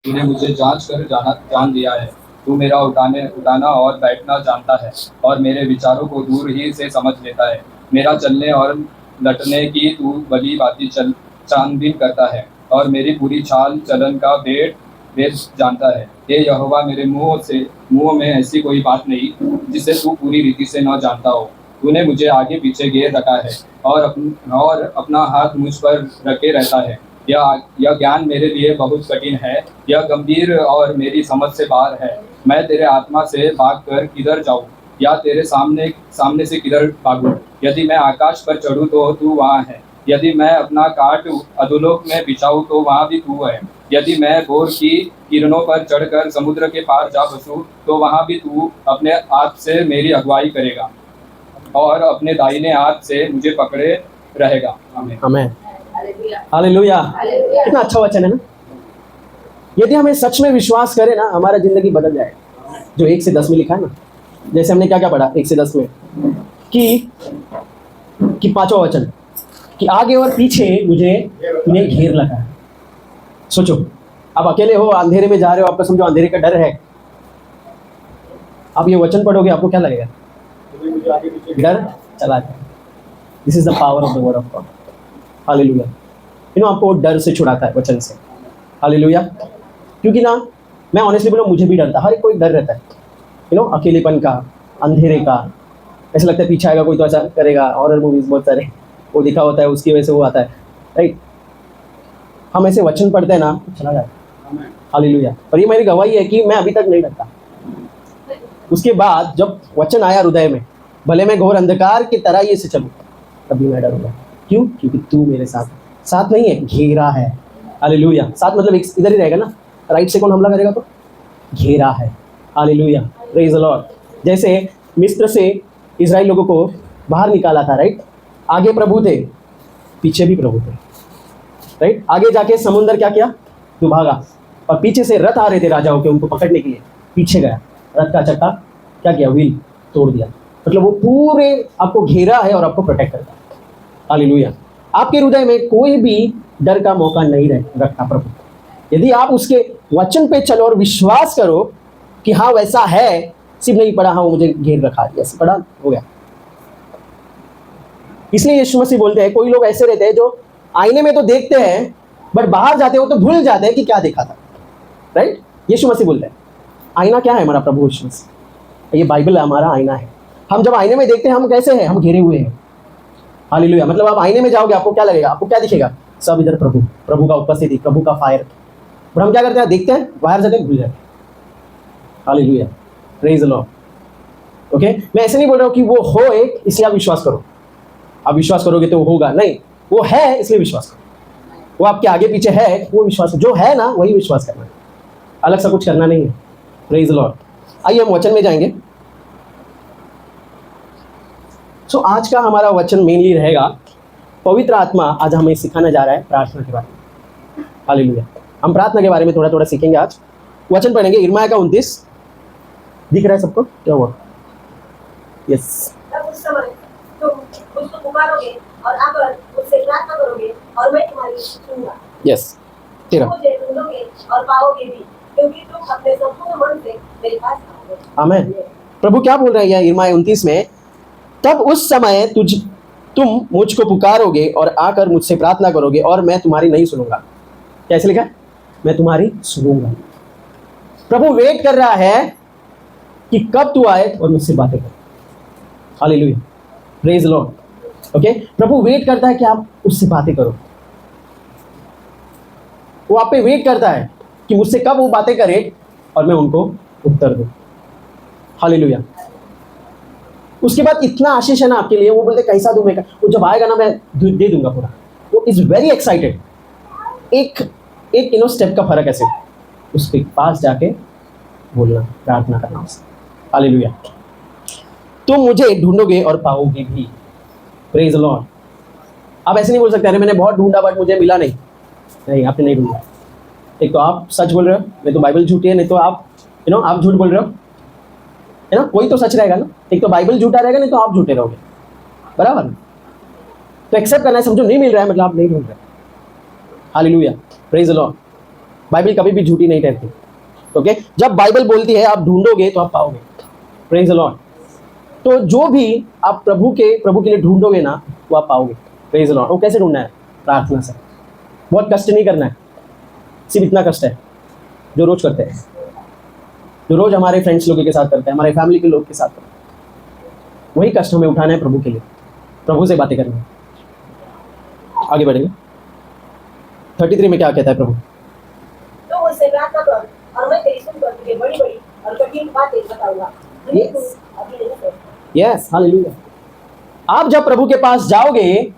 तूने मुझे जांच कर जान दिया है। तू मेरा उठाना और बैठना जानता है और मेरे विचारों को दूर ही से समझ लेता है। मेरा चलने और लटने की तू भली भांति छानबीन करता है और मेरी पूरी चाल चलन का भेद जानता है। हे यहोवा, मेरे मुंह में ऐसी कोई बात नहीं जिसे तू पूरी रीति से न जानता हो। तूने मुझे आगे पीछे घेर रखा है और अपना हाथ मुझ पर रखे रहता है। यह ज्ञान मेरे लिए बहुत कठिन है, यह गंभीर और मेरी समझ से बाहर है। मैं तेरे आत्मा से भागकर किधर जाऊं या तेरे सामने सामने से किधर भागूं? यदि मैं आकाश पर चढ़ूं तो तू वहाँ है, यदि मैं अपना काट अधोलोक में बिछाऊं तो वहाँ भी तू है। यदि मैं भोर की किरणों पर चढ़कर समुद्र के पार जा बसूं तो वहाँ भी तू अपने हाथ से मेरी अगुवाई करेगा और अपने दाहिने हाथ से मुझे पकड़े रहेगा। आमीन। आमीन। हालेलुया। कितना अच्छा वचन है ना। यदि हमें सच में विश्वास करें ना, हमारा जिंदगी बदल जाएगा। जो 1 से 10 में लिखा है ना, जैसे हमने क्या क्या पढ़ा 1 से 10 में, कि 5वां वचन, कि आगे और पीछे मुझे तूने घेर लगा है। सोचो, आप अकेले हो, अंधेरे में जा रहे हो, आपको समझो अंधेरे का डर है, आप ये वचन पढ़ोगे, आपको क्या लगेगा? डर चला जाए। This is the power of the word of God. Hallelujah. आपको डर से छुड़ाता है वचन से। हालेलुया। क्योंकि ना, मैं ऑनेस्टली बोलूं, मुझे भी डरता, हर एक कोई डर रहता है। अकेलेपन का, अंधेरे का, ऐसा लगता है पीछे आएगा कोई तो ऐसा करेगा। हॉरर मूवीज बहुत सारे वो दिखा होता है, उसकी वजह से वो आता है, राइट। हम ऐसे वचन पढ़ते हैं ना, चला जाए। हालेलुया। और ये मेरी गवाही है कि मैं अभी तक नहीं डरता। उसके बाद जब वचन आया हृदय में, भले मैं घोर अंधकार की तरह ये से चलूं, तभी मैं डरूंगा। क्यों? क्योंकि तू मेरे साथ नहीं है, घेरा है। हालेलुया। साथ मतलब इधर ही रहेगा ना, राइट से कौन हमला करेगा तो घेरा है। हालेलुया। Praise the Lord. जैसे मिस्र से इजराइल लोगों को बाहर निकाला था, राइट। आगे प्रभु थे, पीछे भी प्रभु थे, राइट। आगे जाके समुद्र क्या किया? तू भागा, और पीछे से रथ आ रहे थे राजाओं के, उनको पकड़ने के लिए। पीछे गया, रथ का चक्का क्या किया? व्हील तोड़ दिया। मतलब वो पूरे आपको घेरा है और आपको प्रोटेक्ट करता है। हालेलुया। आपके हृदय में कोई भी डर का मौका नहीं रखता प्रभु। यदि आप उसके वचन पे चलो और विश्वास करो कि हाँ वैसा है, सिर्फ नहीं पढ़ा, हाँ वो मुझे घेर रखा है, ऐसे पढ़ा हो गया। इसलिए यीशु मसीह बोलते हैं, कोई लोग ऐसे रहते हैं जो आईने में तो देखते हैं, बट बाहर जाते हो तो भूल जाते हैं कि क्या देखा था, राइट। यीशु मसीह बोलते हैं, आईना क्या है? हमारा प्रभु यीशु मसीह। ये बाइबल हमारा आईना है। हम जब आईने में देखते हैं, हम कैसे हैं? हम घिरे हुए हैं। हालेलुया। मतलब आप आईने में जाओगे, आपको क्या लगेगा? आपको क्या दिखेगा? सब इधर प्रभु का उपस्थिति, प्रभु का फायर। और हम क्या करते हैं? देखते हैं, बाहर जाते हैं, भूल जाते हैं। Hallelujah. Praise the Lord. Okay, मैं ऐसे नहीं बोल रहा हूँ कि वो हो एक इसलिए आप विश्वास करो। आप विश्वास करोगे तो वो होगा, नहीं। वो है इसलिए विश्वास करो। वो आपके आगे पीछे है, वो विश्वास, जो है ना वही विश्वास करना है, अलग सा कुछ करना नहीं है। Praise the Lord. आइए हम वचन में जाएंगे। सो आज का हमारा वचन मेनली रहेगा, पवित्र आत्मा आज हमें सिखाना जा रहा है प्रार्थना के बारे में। हालेलुया। हम प्रार्थना के बारे में थोड़ा थोड़ा सीखेंगे आज। वचन पढ़ेंगे यिर्मयाह का 29। दिख रहा है सबको? क्या हुआ? यस। उस समय तुम मुझको पुकारोगे और आकर मुझसे प्रार्थना करोगे और मैं तुम्हारी सुनूंगा। यस। तेरा मुझे ढूंढोगे और पाओगे भी, क्योंकि तुम अपने संपूर्ण मन से मेरे पास आओगे। आमीन। प्रभु क्या बोल रहे हैं यिर्मयाह 29 में? तब उस समय तुम मुझको पुकारोगे और आकर मुझसे प्रार्थना करोगे और मैं तुम्हारी नहीं सुनूंगा। कैसे लिखा? मैं तुम्हारी सुनूंगा। प्रभु वेट कर रहा है कि कब तू आए और मुझसे बातें कर। Hallelujah. Praise the Lord. Okay, प्रभु वेट करता है कि आप उससे बातें करो। वो आप पे वेट करता है कि मुझसे कब वो बातें करे और मैं उनको उत्तर दूं। हालेलुया। उसके बाद इतना आशीष है ना आपके लिए, वो बोलते कैसा दूं मैं, वो जब आएगा ना मैं दे दूंगा पूरा। वो इज वेरी एक्साइटेड। एक स्टेप का फर्क है सिर्फ, उसके पास जाके बोलना, प्रार्थना करना उससे। हालेलुया। तुम मुझे ढूंढोगे और पाओगे भी। Praise the Lord. आप ऐसे नहीं बोल सकते अरे मैंने बहुत ढूंढा बट मुझे मिला नहीं। नहीं, आपने नहीं ढूंढा। एक तो आप सच बोल रहे हो, नहीं तो बाइबल झूठी है, नहीं तो आप आप झूठ बोल रहे हो, है ना। कोई तो सच रहेगा ना, एक तो बाइबल झूठा रहेगा, नहीं तो आप झूठे रहोगे, बराबर। तो एक्सेप्ट करना है, समझो नहीं मिल रहा है मतलब आप नहीं ढूंढ रहे। Hallelujah. Praise the Lord. Bible कभी भी झूठी नहीं ठहरती। ओके, जब बाइबल बोलती है आप ढूंढोगे तो आप पाओगे। Praise the Lord. तो जो भी आप प्रभु के लिए ढूंढोगे ना वो आप पाओगे। Praise the Lord. वो कैसे ढूंढना है? प्रार्थना से। बहुत कष्ट नहीं करना है, सिर्फ इतना कष्ट है जो रोज करते हैं, जो रोज हमारे फ्रेंड्स लोगों के साथ करते हैं, हमारे फैमिली के लोग के साथ करते हैं। वही कष्ट हमें उठाना है प्रभु के लिए, प्रभु से बातें करनी है। आगे बढ़ेंगे। 33 में क्या कहता है प्रभु? तो मुझसे प्रार्थना कर और मैं तेरी सुनकर तुझे बड़ी बड़ी और कठिन बातें बताऊंगा जिन्हें तू अभी नहीं समझ। Yes, hallelujah. आप जब प्रभु के पास जाओगे,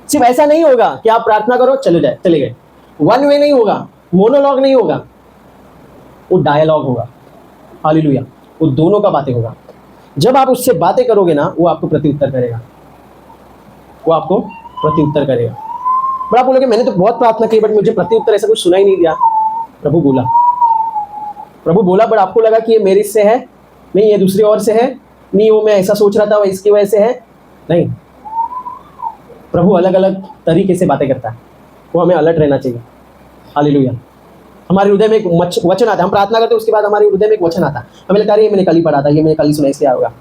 सिर्फ ऐसा नहीं होगा कि आप प्रार्थना करो चले गए। वन वे नहीं होगा, मोनोलॉग नहीं होगा, वो डायलॉग होगा। हालेलुया। वो दोनों का बातें होगा। जब आप उससे बातें करोगे ना वो आपको प्रत्युत्तर करेगा, वो आपको प्रत्युत्तर करेगा। बट आप बोलोगे मैंने तो बहुत प्रार्थना की बट मुझे प्रत्युत्तर ऐसा कुछ सुना ही नहीं दिया। प्रभु बोला बट आपको लगा कि ये मेरे से है, नहीं ये दूसरी ओर से है, नहीं वो मैं ऐसा सोच रहा था वो इसकी वजह से है। नहीं, प्रभु अलग अलग तरीके से बातें करता है, वो हमें अलर्ट रहना चाहिए। हालेलुया। हमारे हृदय में एक वचन आता है, हम प्रार्थना करते हैं उसके बाद हमारे हृदय में एक वचन आता है, हमें लगता है ये मैंने कल ही पढ़ा था, ये मैंने कल ही सुना इसलिए होगा,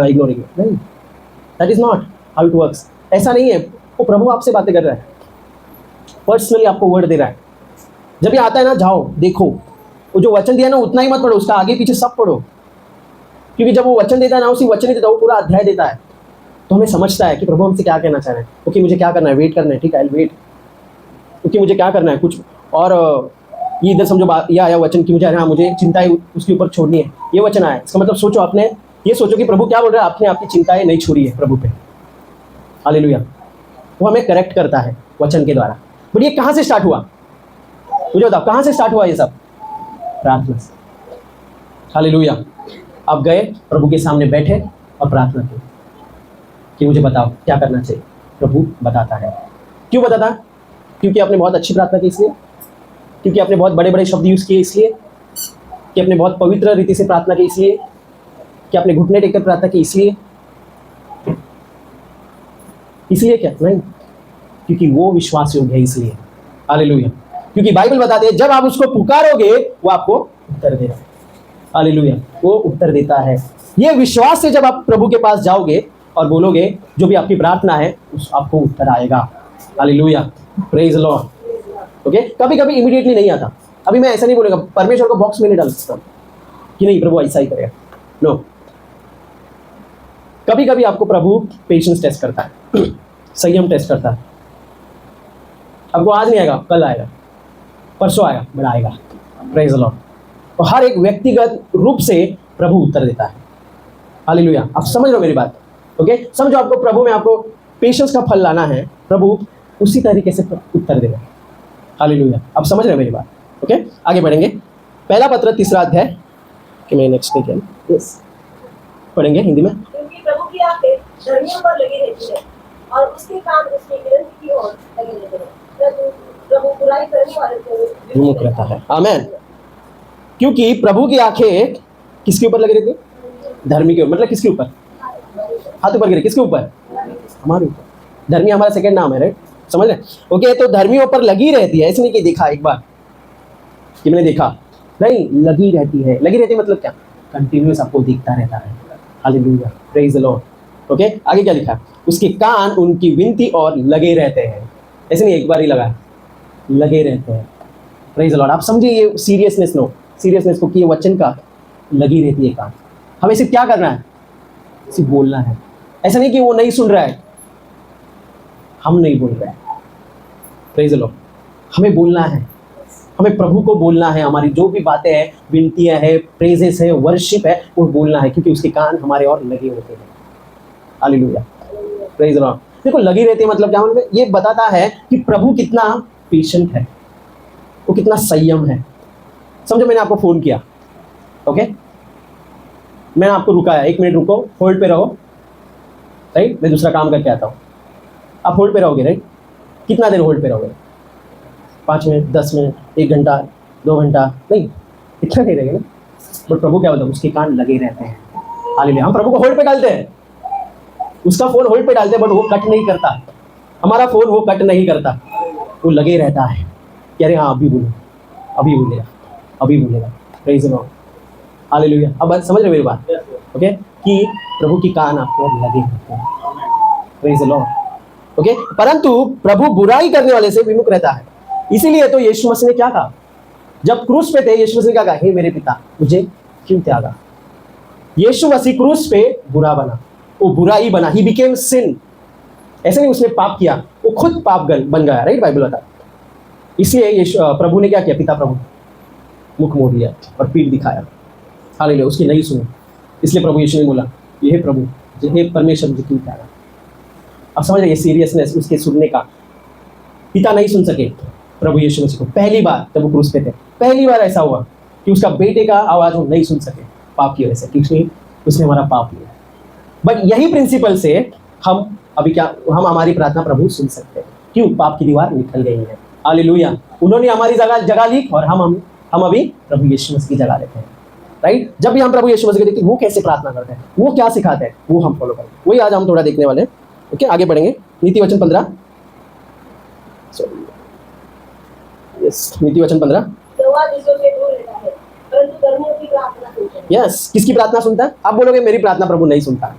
इग्नोर। नहीं, that is not how it works. ऐसा नहीं है। वो प्रभु आपसे बातें कर रहा है, पर्सनली आपको वर्ड दे रहा है। जब ये आता है ना, जाओ देखो, वो जो वचन दिया ना उतना ही मत पढ़ो, उसका आगे पीछे सब पढ़ो। क्योंकि जब वो वचन देता है ना, उसी वचन ही देता है, वो पूरा अध्याय देता है, तो हमें समझता है कि प्रभु हमसे क्या कहना चाह रहे हैं। ओके, मुझे क्या करना है? वेट करना है। ठीक है, आई वेट। क्योंकि मुझे क्या करना है कुछ और ये इधर समझो ये आया वचन कि मुझे चिंताएं उसके ऊपर छोड़नी है, ये वचन आया। इसका मतलब सोचो, आपने ये सोचो कि प्रभु क्या बोल रहा है, आपने आपकी चिंताएं नहीं छोड़ी है प्रभु पे। हालेलुया। वो हमें करेक्ट करता है वचन के द्वारा। बट ये कहाँ से स्टार्ट हुआ? मुझे बताओ कहाँ से स्टार्ट हुआ ये सब? प्रार्थना से। हालेलुया। आप गए प्रभु के सामने बैठे और प्रार्थना की कि मुझे बताओ क्या करना चाहिए। प्रभु बताता है। क्यों बताता? क्योंकि आपने बहुत अच्छी प्रार्थना की इसलिए, क्योंकि आपने बहुत बड़े बड़े शब्द यूज़ किए इसलिए, कि आपने बहुत पवित्र रीति से प्रार्थना की इसलिए, कि आपने घुटने टेककर प्रार्थना की इसलिए क्या? नहीं, क्योंकि वो विश्वास योग्य है इसलिए। हालेलुया। क्योंकि बाइबल बताती है जब आप उसको पुकारोगे वो आपको उत्तर देगा। हालेलुया। वो उत्तर देता है। ये विश्वास से जब आप प्रभु के पास जाओगे और बोलोगे जो भी आपकी प्रार्थना है उस आपको उत्तर आएगा। Hallelujah. Praise the Lord. Okay, कभी कभी इमीडिएटली नहीं आता। अभी मैं ऐसा नहीं बोलूँगा, परमेश्वर को बॉक्स में नहीं डाल सकता कि नहीं प्रभु ऐसा ही करेगा। नो, कभी कभी आपको प्रभु पेशेंस टेस्ट करता है, संयम टेस्ट करता है। आपको आज नहीं आएगा, कल आएगा, परसों आएगा, बट आएगा। Praise the Lord. और हर एक व्यक्तिगत रूप से प्रभु उत्तर देता है। हालेलुया। आप समझ रहे हो मेरी बात? ओके, समझो आपको प्रभु में आपको पेशेंस का फल लाना है, प्रभु उसी तरीके से उत्तर देगा। हालेलुया। आप समझ रहे हो मेरी बात? ओके, आगे बढ़ेंगे। पहला पत्र 3 अध्याय कि मैं नेक्स्ट पे क्या पढ़ेंगे हिंदी में। क्योंकि प्रभु की आंखें धर्मियों पर लगी रहती है और उसके कान उसकी गिरफ्त की ओर लगे रहते हैं। प्रभु बुराई करने वाले को विमुख रहता है। आमीन। क्योंकि प्रभु की आंखें किसके ऊपर लगी रहती है? धर्मी के ऊपर। मतलब किसके ऊपर? हाथ ऊपर गिरे, किसके ऊपर? हमारे ऊपर। धर्मी हमारा सेकंड नाम है, राइट? समझ रहे? ओके, तो धर्मियों पर लगी रहती है। ऐसे नहीं कि देखा एक बार कि मैंने देखा, नहीं, लगी रहती है। लगी रहती है मतलब क्या? कंटिन्यूअस आपको दिखता रहता है। Hallelujah. Praise the Lord. Okay, आगे क्या लिखा? उसके कान उनकी विनती और लगे रहते हैं। ऐसे नहीं एक बार ही लगा, लगे रहते हैं। Praise the Lord. आप समझिए ये सीरियसनेस को कि ये वचन का लगी रहती है कान। हमें सिर्फ क्या करना है? सिर्फ बोलना है। ऐसा नहीं कि वो नहीं सुन रहा है, हम नहीं बोल रहे हैं। Praise the Lord. हमें बोलना है, हमें प्रभु को बोलना है। हमारी जो भी बातें हैं, विनतियाँ हैं, प्रेजेस है, वर्शिप है, वो बोलना है, क्योंकि उसके कान हमारे और लगे होते हैं। हालेलुया। Praise the Lord. देखो, लगी रहती है मतलब क्या? मतलब ये बताता है कि प्रभु कितना पेशेंट है, वो कितना संयम है। समझो मैंने आपको फ़ोन किया, ओके, मैंने आपको रुकाया, 1 मिनट रुको, होल्ड पे रहो, राइट? मैं दूसरा काम करके आता हूँ। आप होल्ड पे रहोगे, राइट? कितना देर होल्ड पे रहोगे? 5 मिनट, 10 मिनट, 1 घंटा, 2 घंटा? नहीं, इतना नहीं रहेगा ना। बट प्रभु क्या बताऊँ, उसके कान लगे रहते हैं। हालेलुया। हम प्रभु को होल्ड पे डालते हैं, उसका फ़ोन होल्ड पे डालते हैं, बट वो कट नहीं करता। हमारा फ़ोन वो कट नहीं करता, वो लगे रहता है कि अरे हाँ अभी बोलो, अभी भूलेगा, अभी भूलेगा। Praise the Lord, hallelujah. अब बात समझ रहे हो मेरी बात? ओके, कि प्रभु की कान आपको लगे होते हैं। Praise the Lord. ओके, परंतु प्रभु बुराई करने वाले से विमुख रहता है। इसीलिए तो यीशु मसीह ने क्या कहा, जब क्रूस पे थे, यीशु मसीह ने क्या कहा, हे मेरे पिता मुझे क्यों त्यागा। यीशु मसीह क्रूस पे बुरा बना, वो बुरा ही बना, ही बिकेम सिन। ऐसे नहीं उसने पाप किया, वो खुद पाप बन गया, राइट? बाइबल बता। इसलिए यीशु प्रभु ने क्या किया, पिता प्रभु मुख मोड़ लिया और पीठ दिखाया। हालेलुया, उसकी नहीं सुनी। इसलिए प्रभु यीशु ने बोला, ये प्रभु, हे परमेश्वर मुझे क्यों त्यागा। अब समझ रहे सीरियसनेस उसके सुनने का। पिता नहीं सुन सके प्रभु यीशु मसीह को। पहली बार जब वो क्रूस पे थे, पहली बार ऐसा हुआ कि उसका बेटे का आवाज वो नहीं सुन सके पाप की वजह से, क्योंकि उसने हमारा पाप लिया। बट यही प्रिंसिपल से हम अभी क्या, हम हमारी प्रार्थना प्रभु सुन सकते हैं। क्यों? पाप की दीवार निकल गई है। हालेलुया, उन्होंने हमारी जगह ली और हम अभी प्रभु यीशु मसीह की जगह लेते हैं, राइट? जब भी हम प्रभु यीशु मसीह को देखते हैं, वो कैसे प्रार्थना करते हैं, वो क्या सिखाते हैं, वो हम फॉलो करें। वही आज हम थोड़ा देखने वाले हैं। ओके, आगे बढ़ेंगे। नीति वचन 15, यस, नीति वचन 15। यहोवा दुष्टों से दूर रहता है, परंतु धर्मियों की प्रार्थना सुनता है। यस, किसकी प्रार्थना सुनता है? आप बोलोगे मेरी प्रार्थना प्रभु नहीं सुनता।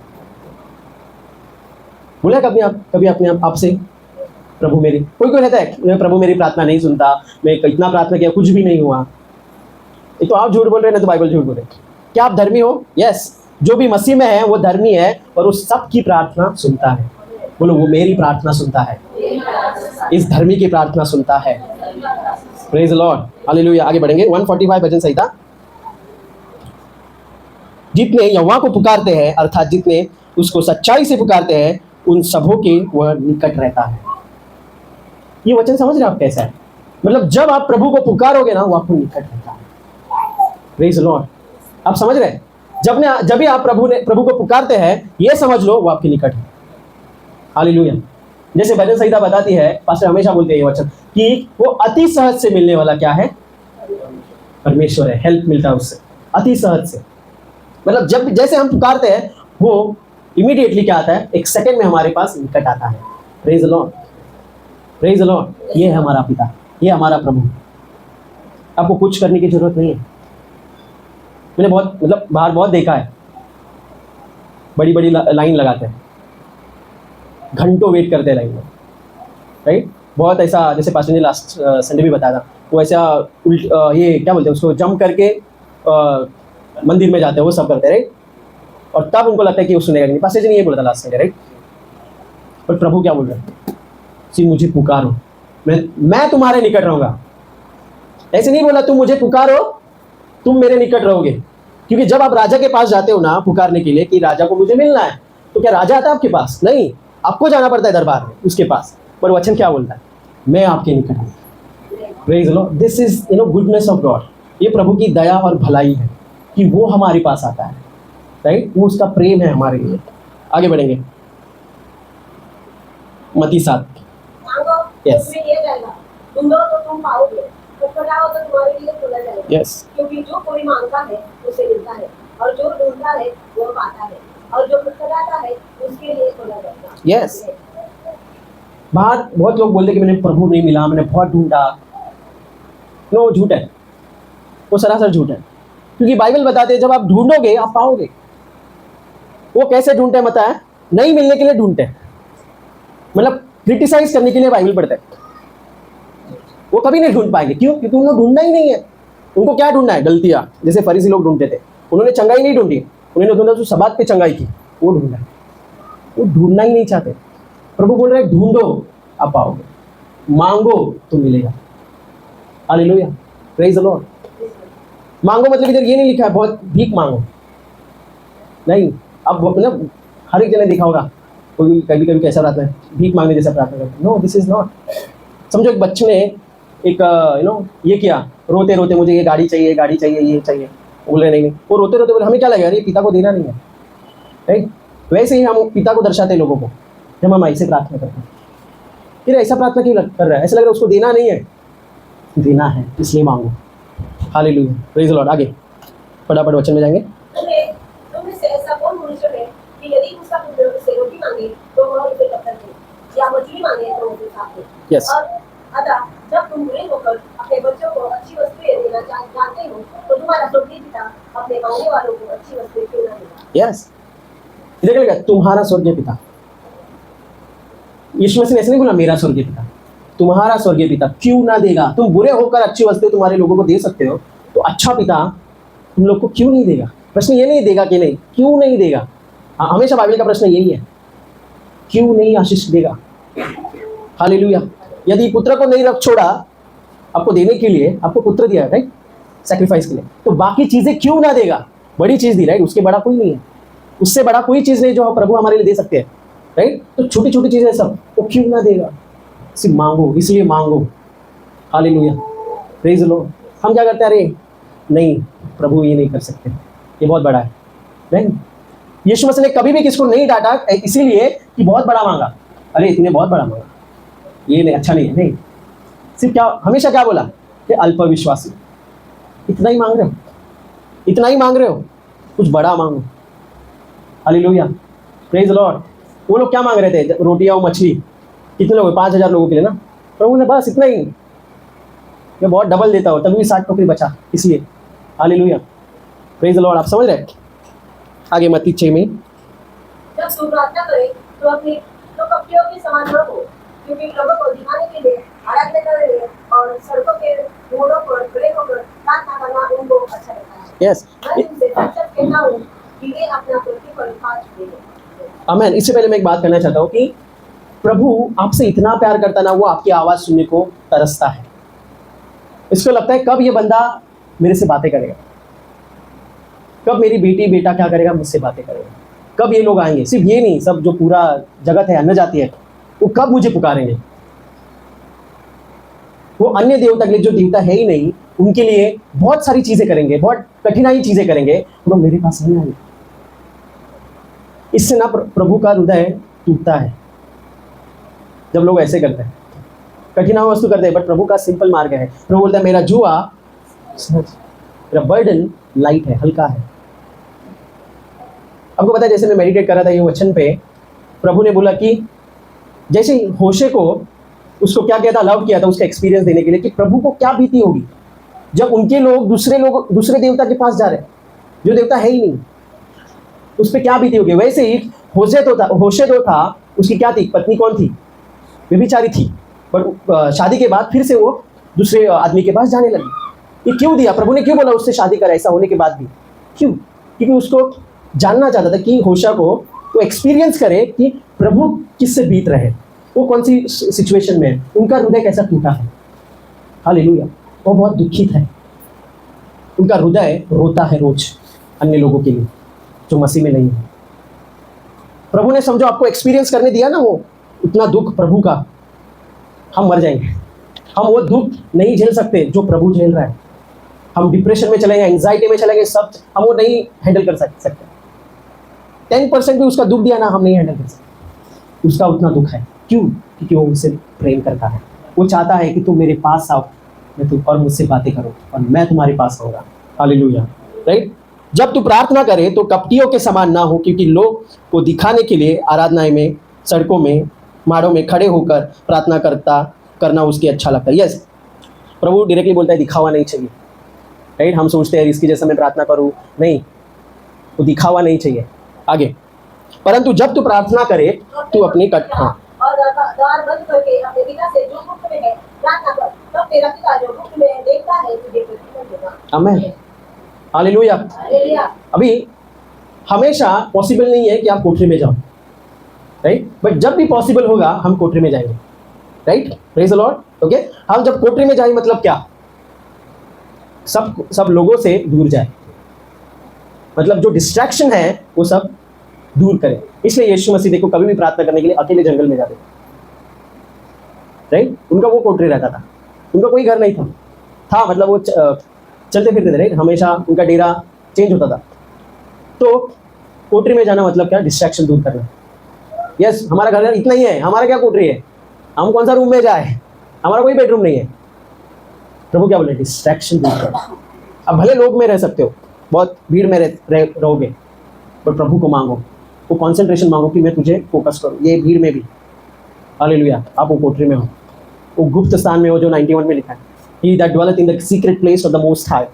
बोला कभी अपने आपसे प्रभु मेरी, कोई रहता है प्रभु मेरी प्रार्थना नहीं सुनता, मैं इतना प्रार्थना किया कुछ भी नहीं हुआ। एक तो आप झूठ बोल रहे हैं ना, तो बाइबल झूठ बोल रहे। क्या आप धर्मी हो? यस, जो भी मसीह में है वो धर्मी है और वो सबकी प्रार्थना सुनता है। बोलो, वो मेरी प्रार्थना सुनता है, इस धर्मी की प्रार्थना सुनता है। Praise the Lord, hallelujah. आगे बढ़ेंगे। 145 भजन संहिता। जितने यहोवा को पुकारते हैं, अर्थात जितने उसको सच्चाई से पुकारते हैं, उन सबों के वह निकट रहता है। ये वचन समझ रहे हैं आप कैसा है? मतलब जब आप प्रभु को पुकारोगे ना, वो आपको निकट रहता है। प्रेज द लॉर्ड, आप समझ रहे हैं? जब भी आप प्रभु को पुकारते हैं, ये समझ लो वो आपके निकट है। हालेलुया। जैसे भजन संहिता बताती है, पास्टर हमेशा बोलते हैं ये वचन, कि वो अति सहज से मिलने वाला क्या है? परमेश्वर है। हेल्प मिलता है उससे अति सहज से। मतलब जैसे हम पुकारते हैं, वो इमीडिएटली क्या आता है, एक सेकंड में हमारे पास निकट आता है। Praise the Lord, praise the Lord. ये है हमारा पिता, ये हमारा प्रभु। आपको कुछ करने की जरूरत नहीं है। मैंने बाहर बहुत देखा है, बड़ी बड़ी लाइन लगाते हैं, घंटों वेट करते हैं लाइन में, राइट? बहुत ऐसा, जैसे पास्टर ने लास्ट संडे भी बताया था, वो ऐसा ये क्या बोलते हैं उसको, जंप करके मंदिर में जाते हैं, वो सब करते हैं, राइट? और तब उनको लगता है कि वो सुनेगा नहीं। पास्टर जी ने ये बोला था लास्ट संडे, राइट? और प्रभु क्या बोल रहे हैं, सी मुझे पुकारो, मैं तुम्हारे निकट रहूँगा। ऐसे नहीं बोला तुम मुझे पुकारो, तुम मेरे निकट रहोगे। क्योंकि जब आप राजा के पास जाते हो ना पुकारने के लिए, कि राजा को मुझे मिलना है, तो क्या राजा आता है आपके पास? नहीं, आपको जाना पड़ता है दरबार में उसके पास। पर वचन क्या बोलता है, मैं आपके निकट हूँ। Praise the Lord, this is goodness of God. ये प्रभु की दया और भलाई है कि वो हमारे पास आता है, राइट? वो उसका प्रेम है हमारे लिए। आगे बढ़ेंगे। मत्ती 7। मांगो Yes. तुम्हें दिया जाएगा, ढूंढो तो तुम पाओगे, खटखटाओ तो तुम्हारे लिए खोला जाएगा। Yes. क्योंकि जो कोई मांगता है उसे मिलता है, और जो ढूंढता है वो पाता है, और जो खटखटाता है उसके लिए खोला जाएगा। Yes. बाहर बहुत लोग बोलते हैं कि मैंने प्रभु नहीं मिला, मैंने बहुत ढूंढा। नो, झूठ है, वो सरासर झूठ है। क्योंकि बाइबल बताते हैं जब आप ढूंढोगे आप पाओगे। वो कैसे ढूंढते हैं बताया? नहीं मिलने के लिए ढूंढते हैं, मतलब क्रिटिसाइज करने के लिए बाइबल पढ़ते हैं। वो कभी नहीं ढूंढ पाएंगे। क्यों? क्योंकि उनको ढूंढना ही नहीं है। उनको क्या ढूंढना है? गलतियां। जैसे फरीसी लोग ढूंढते थे, उन्होंने चंगाई नहीं ढूंढी, उन्होंने ढूंढा जो सबात पे चंगाई की, वो ढूंढा। वो ढूंढना ही नहीं चाहते। प्रभु बोल रहे हैं ढूंढो आप पाओगे, मांगो तो मिलेगा। Hallelujah, praise the Lord. मांगो मतलब इधर ये नहीं लिखा है बहुत भीख मांगो, नहीं। अब मतलब हर एक जने देखा होगा, कोई कभी कभी कैसा रहता है, भीख मांगने जैसा प्रार्थना करता है। No, this is not. समझो एक बच्चे ने एक ये किया, रोते रोते मुझे ये गाड़ी चाहिए, गाड़ी चाहिए, ये चाहिए। बोल रहे नहीं, वो रोते रोते बोले हमें क्या लगेगा, अरे पिता को देना नहीं है, राइट? वैसे ही हम पिता को दर्शाते हैं लोगों को जब हम ऐसे प्रार्थना करते हैं। फिर ऐसा प्रार्थना क्यों कर रहा है? ऐसा लग रहा है उसको देना नहीं है, देना है, इसलिए मांगो। Hallelujah, praise the Lord. आगे फटाफट वचन में जाएंगे। तुम में से ऐसा कौन मनुष्य है कि यदि उसका पुत्र उससे रोटी मांगे तो वह उसे पत्थर दे, या मछली मांगे तो उसे सांप दे? Yes. और अतः जब तुम बुरे होकर अपने बच्चों को अच्छी वस्तुएं लेना जानते हो तो तुम्हारा स्वर्गीय पिता अपने मांगने वालों को अच्छी वस्तुएं क्यों ना देगा। यस, देख लेगा तुम्हारा स्वर्गीय पिता। यीशु मसीह ने ऐसे नहीं बोला मेरा स्वर्गीय पिता, तुम्हारा स्वर्गीय पिता क्यों ना देगा। तुम बुरे होकर अच्छी वस्तुएं तुम्हारे लोगों को दे सकते हो, तो अच्छा पिता तुम लोग को क्यों नहीं देगा। प्रश्न ये नहीं देगा कि नहीं, क्यों नहीं देगा। हमेशा बाइबल का प्रश्न यही है, क्यों नहीं आशीष देगा। हालेलुया। यदि पुत्र को नहीं रख छोड़ा आपको देने के लिए, आपको पुत्र दिया राइट, सैक्रिफाइस के लिए, तो बाकी चीजें क्यों ना देगा। बड़ी चीज दी राइट, उसके बड़ा कोई नहीं है, उससे बड़ा कोई चीज नहीं जो प्रभु हमारे लिए दे सकते हैं राइट। तो छोटी छोटी चीजें सब वो क्यों ना देगा। सिर्फ मांगो, इसलिए मांगो। Hallelujah, praise the Lord. हम क्या करते हैं, अरे नहीं प्रभु ये नहीं कर सकते, ये बहुत बड़ा है राइट। यीशु मसीह ने कभी भी किसको नहीं डांटा इसीलिए कि बहुत बड़ा मांगा, अरे तूने बहुत बड़ा मांगा, ये नहीं अच्छा नहीं है। नहीं, सिर्फ क्या हमेशा क्या बोला कि अल्पविश्वासी, इतना ही मांग रहे हो, इतना ही मांग रहे हो, कुछ बड़ा मांगो। Hallelujah, praise the Lord. वो लोग क्या मांग रहे थे, रोटियां और मछली, कितने लोग, 5,000 लोगों के लिए ना। प्रभु ने बस इतना ही, मैं बहुत डबल देता हूँ, तभी भी 60 टोकरी बचा, इसलिए। Hallelujah, praise the Lord. आप समझ रहे। आगे मत्ती 6 में, जब तुम प्रार्थना करे तो अपनी तो कपटियों के समान न हो, क्योंकि लोगों को दिखाने के लिए आराधना करने और सड़कों के मोड़ों पर खड़े होकर प्रार्थना करना उनको अच्छा लगता है। यस, मैं तुमसे सच कहता हूँ कि वे अपना प्रतिफल पा चुके हैं। आमीन। इससे पहले मैं एक बात करना चाहता हूँ कि प्रभु आपसे इतना प्यार करता ना, वो आपकी आवाज़ सुनने को तरसता है। इसको लगता है कब ये बंदा मेरे से बातें करेगा, कब मेरी बेटी बेटा क्या करेगा, मुझसे बातें करेगा, कब ये लोग आएंगे। सिर्फ ये नहीं, सब जो पूरा जगत है, अन्य जाति है, वो कब मुझे पुकारेंगे। वो अन्य देवता के लिए, जो देवता है ही नहीं, उनके लिए बहुत सारी चीज़ें करेंगे, बहुत कठिनाई चीज़ें करेंगे, वो मेरे पास नहीं आएंगे। इससे ना प्रभु का हृदय टूटता है जब लोग ऐसे करते हैं, कठिनाई वस्तु करते हैं, बट प्रभु का सिंपल मार्ग है। प्रभु बोलता है मेरा जुआ, मेरा बर्डन लाइट है, हल्का है। आपको पता है, जैसे मैं मेडिटेट कर रहा था ये वचन पे, प्रभु ने बोला कि जैसे होशे को, उसको क्या किया था, अलाउ किया था उसका एक्सपीरियंस देने के लिए कि प्रभु को क्या बीती होगी जब उनके लोग दूसरे देवता के पास जा रहे हैं, जो देवता है ही नहीं, उस पर क्या बीती होगी। वैसे ही होशे जो था, उसकी क्या थी, पत्नी कौन थी, व्यभिचारी थी, बट शादी के बाद फिर से वो दूसरे आदमी के पास जाने लगी। ये क्यों दिया, प्रभु ने क्यों बोला उससे शादी कर, ऐसा होने के बाद भी क्यों। क्योंकि उसको जानना चाहता था कि होशा को वो एक्सपीरियंस करे कि प्रभु किससे बीत रहे, वो कौन सी सिचुएशन में है, उनका हृदय कैसा टूटा है। हालेलुया, वो बहुत दुखित है, उनका हृदय रोता है रोज अन्य लोगों के लिए जो मसीह में नहीं है। प्रभु ने समझो आपको एक्सपीरियंस करने दिया ना वो उतना दुख प्रभु का, हम मर जाएंगे। हम वो दुख नहीं झेल सकते जो प्रभु झेल रहा है। हम डिप्रेशन में चलेंगे, एंजाइटी में चलेंगे, सब हम वो नहीं हैंडल कर सकते। 10% भी उसका दुख दिया ना, हम नहीं हैंडल कर सकते। उसका उतना दुख है, क्यों, क्योंकि वो मुझसे प्रेम करता है। वो चाहता है कि तुम मेरे पास आओ, मैं तुम और मुझसे बातें करो और मैं तुम्हारे पास आऊँगा। Hallelujah, right. जब तू प्रार्थना करे तो कपटियों के समान ना हो, क्योंकि लोग को दिखाने के लिए आराधनाएं में, सड़कों में, माड़ों में खड़े होकर प्रार्थना करना उसके अच्छा लगता है। यस, प्रभु डायरेक्टली बोलता है दिखावा नहीं चाहिए, राइट। हम सोचते हैं इसकी जैसे मैं प्रार्थना करूं, नहीं, वो दिखावा नहीं चाहिए। आगे, परंतु जब तू प्रार्थना करे तू अपनी और द्वार बंद करके अपने पिता से जो गुप्त में है प्रार्थना कर, तब तेरा पिता जो गुप्त में देखता है तुझे प्रतिफल देगा। आमीन, हालेलुया। हालेलुया। अभी हमेशा पॉसिबल नहीं है कि आप कोठरी में जाओ, राइट, बट जब भी पॉसिबल होगा हम कोठरी में जाएंगे, right, praise the Lord. Okay, हम जब कोठरी में जाएंगे मतलब क्या, सब लोगों से दूर जाए, मतलब जो डिस्ट्रैक्शन है वो सब दूर करें। इसलिए यीशु मसीह देखो कभी भी प्रार्थना करने के लिए अकेले जंगल में जाते, राइट। उनका वो कोठरी रहता था, उनका कोई घर नहीं था, मतलब वो चलते फिरते थे, राइट, हमेशा उनका डेरा चेंज होता था। तो कोठरी में जाना मतलब क्या, डिस्ट्रैक्शन दूर करना। यस, हमारा घर इतना ही है, हमारा क्या कोठरी है, हम कौन सा रूम में जाए, हमारा कोई बेडरूम नहीं है। प्रभु क्या बोले, डिस्ट्रैक्शन दूर करो। अब भले लोग में रह सकते हो, बहुत भीड़ में रहोगे, पर प्रभु को मांगो, वो कॉन्सेंट्रेशन मांगो कि मैं तुझे फोकस करूँ ये भीड़ में भी। हालेलुया, आप वो कोठरी में हो, वो गुप्त स्थान में हो जो 91 में लिखा है, He that dwelleth in the secret place of the Most High.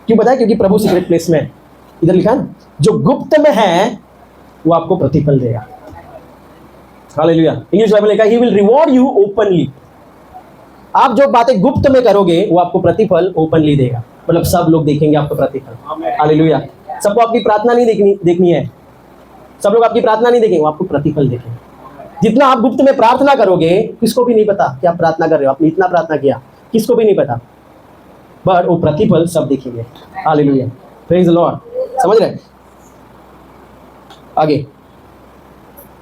क्यों पता है? क्योंकि प्रभु सीक्रेट प्लेस में है। इधर लिखा है जो गुप्त में है वो आपको प्रतिफल देगा। हालेलुया। इंग्लिश बाइबल लिखा है he will reward you openly। आप जो बातें गुप्त में करोगे वो आपको प्रतिफल ओपनली देगा, मतलब सब लोग देखेंगे आपको प्रतिफल। हालेलुया। सबको आपकी प्रार्थना नहीं देखनी है, सब लोग आपकी प्रार्थना नहीं देखेंगे, वो आपको प्रतिफल देखेंगे। जितना आप गुप्त में प्रार्थना करोगे किसको भी नहीं पता कि आप प्रार्थना कर रहे हो, आपने इतना प्रार्थना किया, किसको भी नहीं पता, बट वो प्रतिफल सब देखेंगे। Hallelujah, praise the Lord. समझ रहे? आगे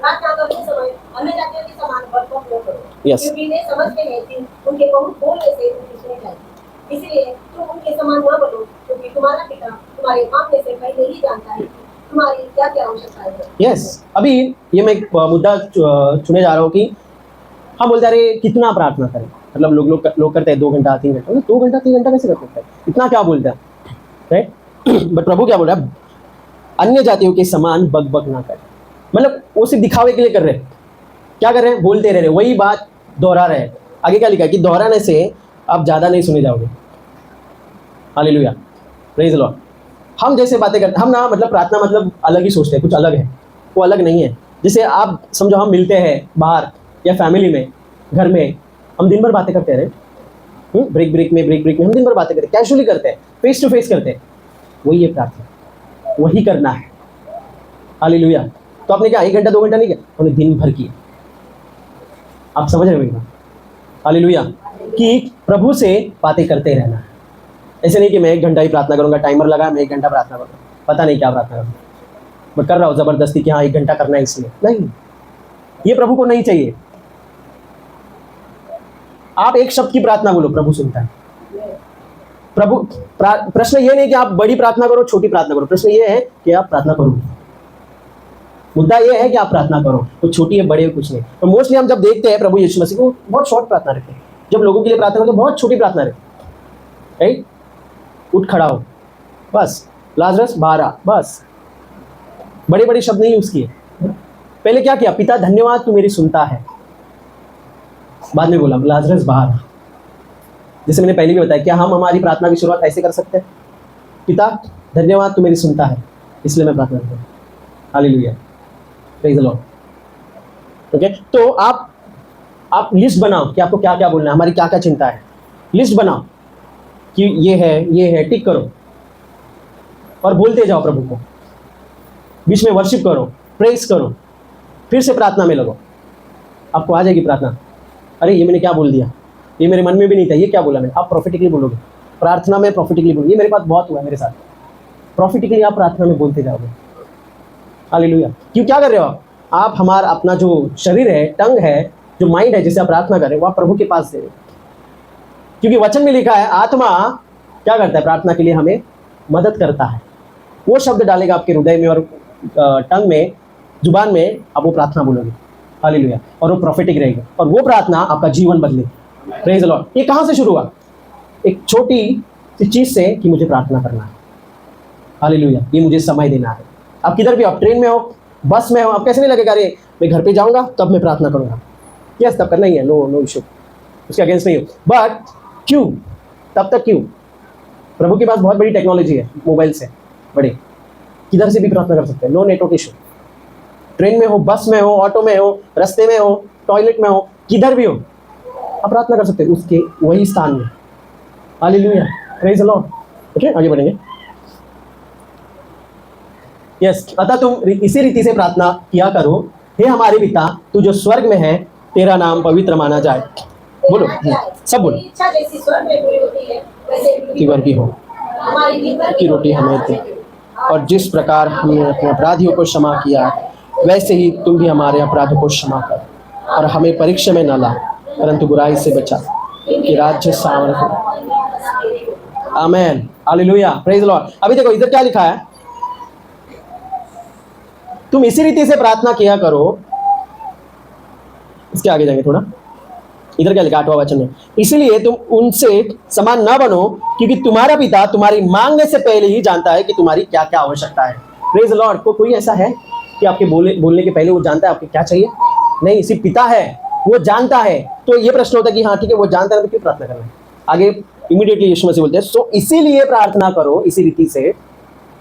प्रार्थना करते समय अन्य जातियों के समान बल का प्रयोग करो, Yes. क्योंकि वे समझते हैं कि उनके बहुत बोलने से उनकी सुनी जाएगी। इसलिए तुम उनके समान न बनो, क्योंकि तुम्हारा पिता तुम्हारे मांगने से पहले ही जानता है कि तुम्हारी क्या क्या आवश्यकता है। यस। अभी ये मैं एक मुद्दा चुने जा रहा हूँ कि हम बोलते हैं अरे कितना प्रार्थना करें, मतलब लोग करते हैं 2 घंटा 3 घंटा, 2 घंटा 3 घंटा कैसे कर सकते हैं, इतना क्या बोलते हैं, राइट? बट प्रभु क्या बोल रहा है? अन्य जातियों के समान बक ना करें, मतलब वो सिर्फ दिखावे के लिए कर रहे हैं। क्या कर रहे हैं? बोलते रह रहे, वही बात दोहरा रहे हैं। आगे क्या लिखा है कि दोहराने से आप ज़्यादा नहीं सुने जाओगे। Hallelujah, praise the Lord. हम जैसे बातें करते, हम ना मतलब प्रार्थना मतलब अलग ही सोचते हैं, कुछ अलग है, वो अलग नहीं है। जैसे आप समझो हम मिलते हैं बाहर या फैमिली में, घर में, हम दिन भर बातें करते रहे, ब्रेक में हम दिन भर बातें करते हैं, कैजुअली करते हैं, फेस टू फेस करते हैं, वही है प्रार्थना, वही करना है। हालेलुया। तो आपने क्या 1 घंटा 2 घंटा नहीं किया, उन्हें दिन भर किया। आप समझ रहे हो? हालेलुया। कि प्रभु से बातें करते रहना है। ऐसे नहीं कि मैं 1 घंटा ही प्रार्थना करूंगा, टाइमर लगा मैं 1 घंटा प्रार्थना करूंगा, पता नहीं क्या प्रार्थना करूंगा, मैं कर रहा हूँ जबरदस्ती कि हाँ 1 घंटा करना है इसलिए नहीं, ये प्रभु को नहीं चाहिए। आप एक शब्द की प्रार्थना बोलो, प्रभु सुनता है। प्रश्न ये नहीं कि आप बड़ी प्रार्थना करो छोटी प्रार्थना करो, प्रश्न ये है कि आप प्रार्थना करो। मुद्दा ये है कि आप प्रार्थना करो, तो छोटी है बड़े कुछ नहीं। तो मोस्टली हम जब देखते हैं प्रभु यीशु मसीह को बहुत शॉर्ट प्रार्थना रखते हैं, जब लोगों के लिए प्रार्थना करते हैं बहुत छोटी प्रार्थना रखते हैं, राइट? उठ खड़ा हो, बस, लाजरस बाहर आ, बस, बड़े बड़े शब्द नहीं यूज किए। पहले क्या किया? पिता धन्यवाद तू मेरी सुनता है, बाद में बोला लाजरस बाहर आ। जैसे मैंने पहले भी बताया, क्या हम हमारी प्रार्थना की शुरुआत ऐसे कर सकते हैं? पिता धन्यवाद तू मेरी सुनता है, इसलिए मैं प्रार्थना करता हूँ। Hallelujah, praise the Lord. Okay, तो आप लिस्ट बनाओ कि आपको क्या क्या बोलना है, हमारी क्या क्या चिंता है, लिस्ट बनाओ कि ये है, टिक करो और बोलते जाओ प्रभु को। बीच में वर्शिप करो, प्रेस करो, फिर से प्रार्थना में लगो, आपको आ जाएगी प्रार्थना। अरे ये मैंने क्या बोल दिया, ये मेरे मन में भी नहीं था, ये क्या बोला मैंने। आप प्रॉफिटिकली बोलोगे, प्रार्थना में प्रॉफिटिकली बोलोगे। ये मेरे पास बहुत हुआ है मेरे साथ, प्रॉफिटिकली आप प्रार्थना में बोलते जाओगे। हालेलुया। क्यों क्या कर रहे हो आप हमारा अपना जो शरीर है, टंग है, जो माइंड है, जिसे आप प्रार्थना कर रहे हो, वो आप प्रभु के पास दे रहे हो। क्योंकि वचन में लिखा है आत्मा क्या करता है? प्रार्थना के लिए हमें मदद करता है। वो शब्द डालेगा आपके हृदय में और टंग में, जुबान में, आप वो प्रार्थना बोलोगे। हालेलुया। और वो प्रॉफिटिक रहेगी और वो प्रार्थना आपका जीवन बदलेगी। Praise the Lord. ये कहाँ से शुरू हुआ? एक छोटी सी चीज से कि मुझे प्रार्थना करना है। हालेलुया। ये मुझे समय देना है। आप किधर भी, आप ट्रेन में हो, बस में हो, आप कैसे नहीं लगेगा अरे मैं घर पे जाऊंगा तब मैं प्रार्थना करूंगा। यस, तब करना ही है, नो इशू, उसके अगेंस्ट नहीं हो। बट क्यों? तब तक क्यों? प्रभु के पास बहुत बड़ी टेक्नोलॉजी है, मोबाइल से बड़े, किधर से भी प्रार्थना कर सकते हैं, नो नेटवर्क इशू। ट्रेन में हो, बस में हो, ऑटो में हो, रास्ते में हो, टॉयलेट में हो, किधर भी हो, आप प्रार्थना कर सकते हैं उसके वही स्थान में। Hallelujah, praise the Lord. Okay, आगे बढ़ेंगे। यस, अतः तुम इसी रीति से प्रार्थना किया करो, हे हमारे पिता तू जो स्वर्ग में है, तेरा नाम पवित्र माना जाए। बोलो, सब बोलो। इच्छा जैसी स्वर्ग में पूरी होती है, वैसे पृथ्वी पर भी हो। हमारी दिन भर की रोटी हमें दे, और जिस प्रकार हमने अपने अपराधियों को क्षमा किया वैसे ही तुम भी हमारे अपराधों को क्षमा कर, और हमें परीक्षा में न ला परंतु बुराई से बचा, कि राज्य सामर्थ्य। आमेन, हालेलुया, प्रेज द लॉर्ड। अभी देखो इधर क्या लिखा है, तुम इसी रीति से प्रार्थना किया करो। इसके आगे जाएंगे थोड़ा, इधर क्या लिखा 8वां वचन में, इसलिए तुम उनसे समान न बनो, क्योंकि तुम्हारा पिता तुम्हारी मांगने से पहले ही जानता है कि तुम्हारी क्या क्या आवश्यकता है। Praise the Lord. कोई ऐसा है कि आपके बोलने के पहले वो जानता है आपके क्या चाहिए? नहीं, सिर्फ पिता है, वो जानता है। तो ये प्रश्न होता है कि हाँ ठीक है, वो जानता है तो क्यों प्रार्थना करना है? आगे इमीडिएटली यीशु मसीह बोलते हैं सो इसीलिए प्रार्थना करो, इसी रीति से,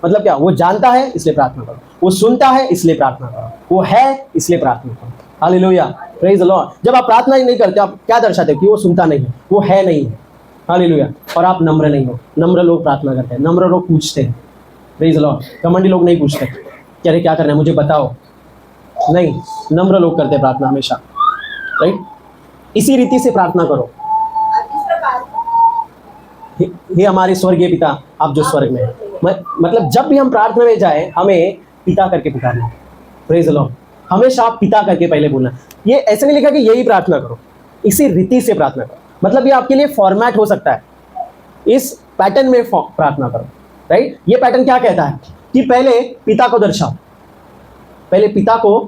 मतलब क्या, वो जानता है इसलिए प्रार्थना करो, वो सुनता है इसलिए प्रार्थना करो, वो है इसलिए प्रार्थना करो। Hallelujah, praise the Lord. जब आप प्रार्थना ही नहीं करते, आप क्या दर्शाते हो कि वो सुनता नहीं है, वो है नहीं है। हालेलुया। और आप नम्र नहीं हो। नम्र लोग प्रार्थना करते हैं, नम्र लोग पूछते हैं। Praise the Lord. घमंडी लोग नहीं पूछते कि अरे क्या करना है मुझे बताओ, नहीं, नम्र लोग करते हैं प्रार्थना हमेशा, राइट। इसी रीति से प्रार्थना करो। इस प्रकार हे हमारे स्वर्गीय पिता, आप जो स्वर्ग में हैं। मतलब जब भी हम प्रार्थना में जाए, हमें पिता करके पुकारना। Praise the Lord. हमेशा आप पिता करके पहले बोलना। ये ऐसे नहीं लिखा कि यही प्रार्थना करो, इसी रीति से प्रार्थना करो। मतलब ये आपके लिए फॉर्मेट हो सकता है, इस पैटर्न में प्रार्थना करो, राइट। ये पैटर्न क्या कहता है कि पहले पिता को दर्शाओ, पहले पिता को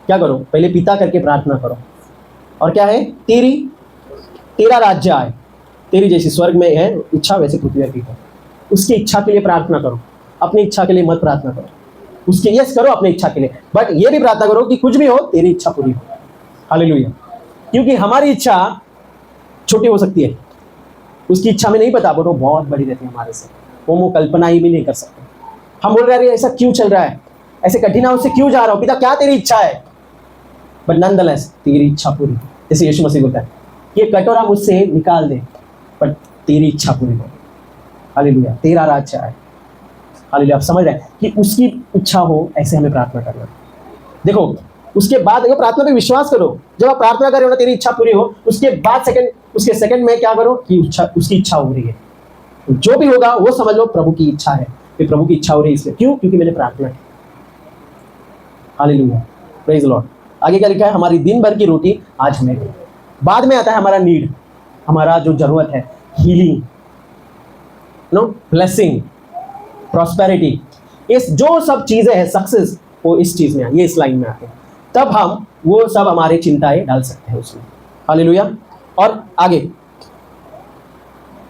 क्या करो, पहले पिता करके प्रार्थना करो। और क्या है, तेरा राज्य आए, तेरी जैसी स्वर्ग में है इच्छा वैसे पृथ्वी पर है। उसकी इच्छा के लिए प्रार्थना करो, अपनी इच्छा के लिए मत प्रार्थना करो। उसके यस करो अपनी इच्छा के लिए, बट ये भी प्रार्थना करो कि कुछ भी हो तेरी इच्छा पूरी हो। हालेलुया। क्योंकि हमारी इच्छा छोटी हो सकती है, उसकी इच्छा में नहीं पता, बट वो बहुत बड़ी रहती है हमारे से, वो कल्पना ही भी नहीं कर सकते। हम बोल रहे हैं ऐसा क्यों चल रहा है, ऐसे कठिनाइयों से क्यों जा रहा हो, पिता क्या तेरी इच्छा है, बट नॉनदलेस तेरी इच्छा पूरी। जैसे यीशु मसीह बोलता है ये कटोरा मुझसे निकाल दे, बट तेरी इच्छा पूरी हो। हालेलुया, तेरा राज्य आए। हालेलुया। आप समझ रहे हैं कि उसकी इच्छा हो, ऐसे हमें प्रार्थना करना। देखो उसके बाद देखो, प्रार्थना पे विश्वास करो। जब आप प्रार्थना कर रहे हो ना, तेरी इच्छा पूरी हो, उसके बाद उसके सेकंड में क्या करो कि उसकी इच्छा हो रही है। जो भी होगा वो समझ लो प्रभु की इच्छा है, कि प्रभु की इच्छा हो रही है इसलिए। क्यों? क्योंकि मैंने प्रार्थना की। Hallelujah, praise the Lord. आगे क्या लिखा है, हमारी दिन भर की रोटी आज हमें दे। बाद में आता है हमारा नीड, हमारा जो जरूरत है, हीलिंग, ब्लेसिंग, प्रॉस्पेरिटी, इस जो सब चीजें हैं, सक्सेस, वो इस चीज में, ये इस लाइन में आते हैं। तब हम वो सब हमारी चिंताएं डाल सकते हैं उसमें। हालेलुया। और आगे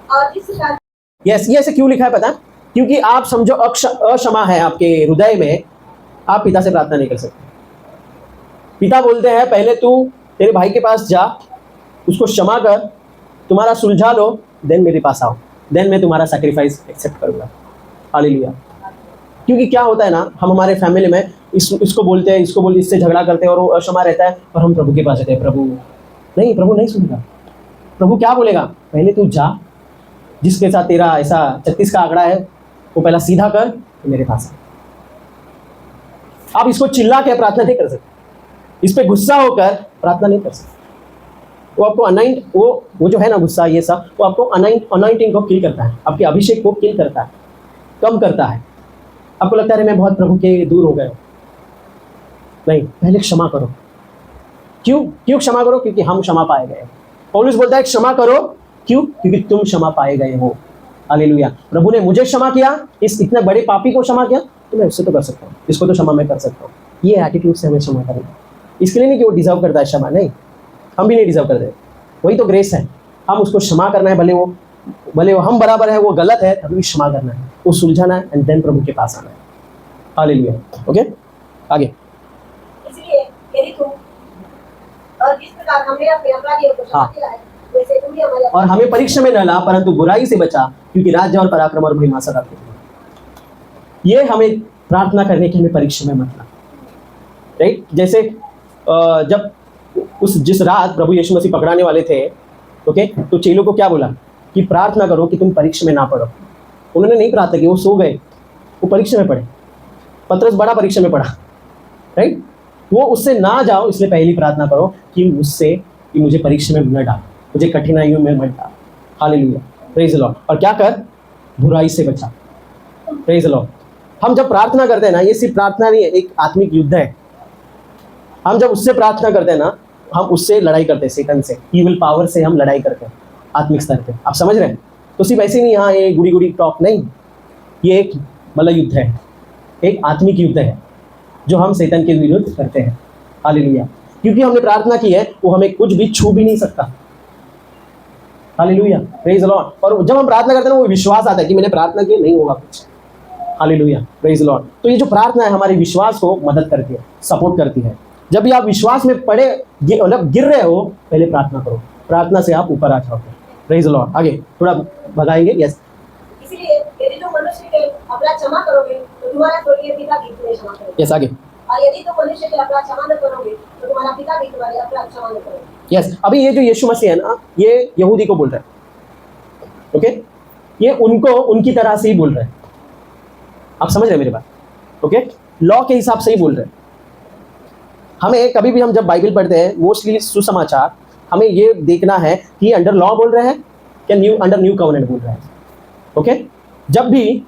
और इस प्रकार यस, ये ऐसे क्यों लिखा है पता? क्योंकि आप समझो अक्षमा है आपके हृदय में, आप पिता से प्रार्थना नहीं कर सकते। पिता बोलते हैं पहले तू तेरे भाई के पास जा, उसको क्षमा कर, तुम्हारा सुलझा लो, देन मेरे पास आओ, देन मैं तुम्हारा सैक्रिफाइस एक्सेप्ट करूंगा। हालेलुया। क्योंकि क्या होता है ना, हम हमारे फैमिली में इसको बोलते हैं, इसको बोलते, इससे झगड़ा करते हैं और वो अक्षमा रहता है, और हम प्रभु के पास जाते हैं, प्रभु नहीं सुनेगा। प्रभु क्या बोलेगा, पहले तू जा, जिसके साथ तेरा ऐसा 36 का आंकड़ा है वो पहला सीधा कर, तो मेरे पास आप इसको चिल्ला के प्रार्थना नहीं कर सकते, इस पे गुस्सा होकर प्रार्थना नहीं कर सकते। वो आपको अनाइंट, वो जो है ना गुस्सा, ये सब, वो आपको अनाइंटिंग को किल करता है, आपके अभिषेक को किल करता है, कम करता है। आपको लगता है मैं बहुत प्रभु के दूर हो गया। नहीं, पहले क्षमा करो। क्यों क्षमा करो? क्योंकि हम क्षमा पाए गए। पौलुस बोलता है क्षमा करो, क्यों? क्योंकि तुम क्षमा पाए गए हो। हालेलुया। प्रभु ने मुझे क्षमा किया, इस इतने बड़े पापी को क्षमा किया, तो मैं उससे तो कर सकता हूँ, इसको तो क्षमा मैं कर सकता हूँ। ये एटीट्यूड से हमें क्षमा करना। इसके लिए नहीं कि वो डिजर्व करता है क्षमा, नहीं, हम भी नहीं डिजर्व करते, वही तो ग्रेस है। हम उसको क्षमा करना है, भले वो हम बराबर है, वो गलत है, तभी क्षमा करना है, वो सुलझाना है, एंड देन प्रभु के पास आना है। हालेलुया। ओके, आगे। इसलिए यदि तुम और जिस प्रकार हमने अपने अपराधियों को क्षमा किया है, वैसे तुम भी हमारे और हमें परीक्षा में न ला, परंतु बुराई से बचा, क्योंकि राज्य और पराक्रम और महिमा सदा तेरी है। ये हमें प्रार्थना करने की, हमें परीक्षा में मत ला, राइट। जैसे जब जिस रात प्रभु यीशु मसीह पकड़ाने वाले थे, ओके, तो चेलों को क्या बोला कि प्रार्थना करो कि तुम परीक्षा में ना पढ़ो। उन्होंने नहीं प्रार्थना की, वो सो गए, वो परीक्षा में पढ़े। पतरस बड़ा परीक्षा में पढ़ा, राइट। वो उससे ना जाओ, इसलिए पहली प्रार्थना करो कि मुझे परीक्षा में न डाल, मुझे कठिनाइयों में मत डाल। Hallelujah, praise the Lord. और क्या कर, बुराई से बचा। Praise the Lord. हम जब प्रार्थना करते हैं ना, ये सिर्फ प्रार्थना नहीं है, एक आत्मिक युद्ध है। हम जब उससे प्रार्थना करते हैं ना, हम उससे लड़ाई करते हैं, शैतान से, ईविल पावर से हम लड़ाई करते हैं आत्मिक स्तर पे। आप समझ रहे हैं? तो सिर्फ ऐसे नहीं, हाँ ये गुड़ी टॉक नहीं, ये एक मतलब युद्ध है, एक आत्मिक युद्ध है जो हम शैतान के विरुद्ध करते हैं। हालेलुया। क्योंकि हमने प्रार्थना की है, वो हमें कुछ भी छू भी नहीं सकता। Hallelujah, praise the Lord. और जब हम प्रार्थना करते हैं ना, वो विश्वास आता है कि मैंने प्रार्थना की, नहीं होगा कुछ। Hallelujah, praise the Lord. तो ये जो प्रार्थना है हमारे विश्वास को मदद करती है, सपोर्ट करती है। जब भी आप विश्वास में गिर रहे हो, पहले प्रार्थना करो, प्रार्थना से आप ऊपर आ जाओगे। Praise the Lord. आगे थोड़ा भगाएंगे। यस इसलिए यदि तुम मनुष्य के अपराध क्षमा करोगे तो तुम्हारा स्वर्गीय पिता भी तुम्हें क्षमा करेगा। यस आगे। और यदि तुम मनुष्य के अपराध क्षमा न करोगे तो तुम्हारा पिता भी तुम्हारे अपराध क्षमा न करेगा। यस अभी ये जो यीशु मसीह है ना, ये यहूदी को बोल रहा है। ओके ये उनको उनकी तरह से ही बोल रहा है। आप समझ रहे हैं मेरी बात? ओके लॉ के हिसाब से ही बोल रहे हैं। हमें कभी भी हम जब बाइबल पढ़ते हैं, मोस्टली सुसमाचार, हमें ये देखना है कि अंडर लॉ बोल रहे हैं क्या अंडर न्यू कवनेंट बोल रहे हैं। ओके जब भी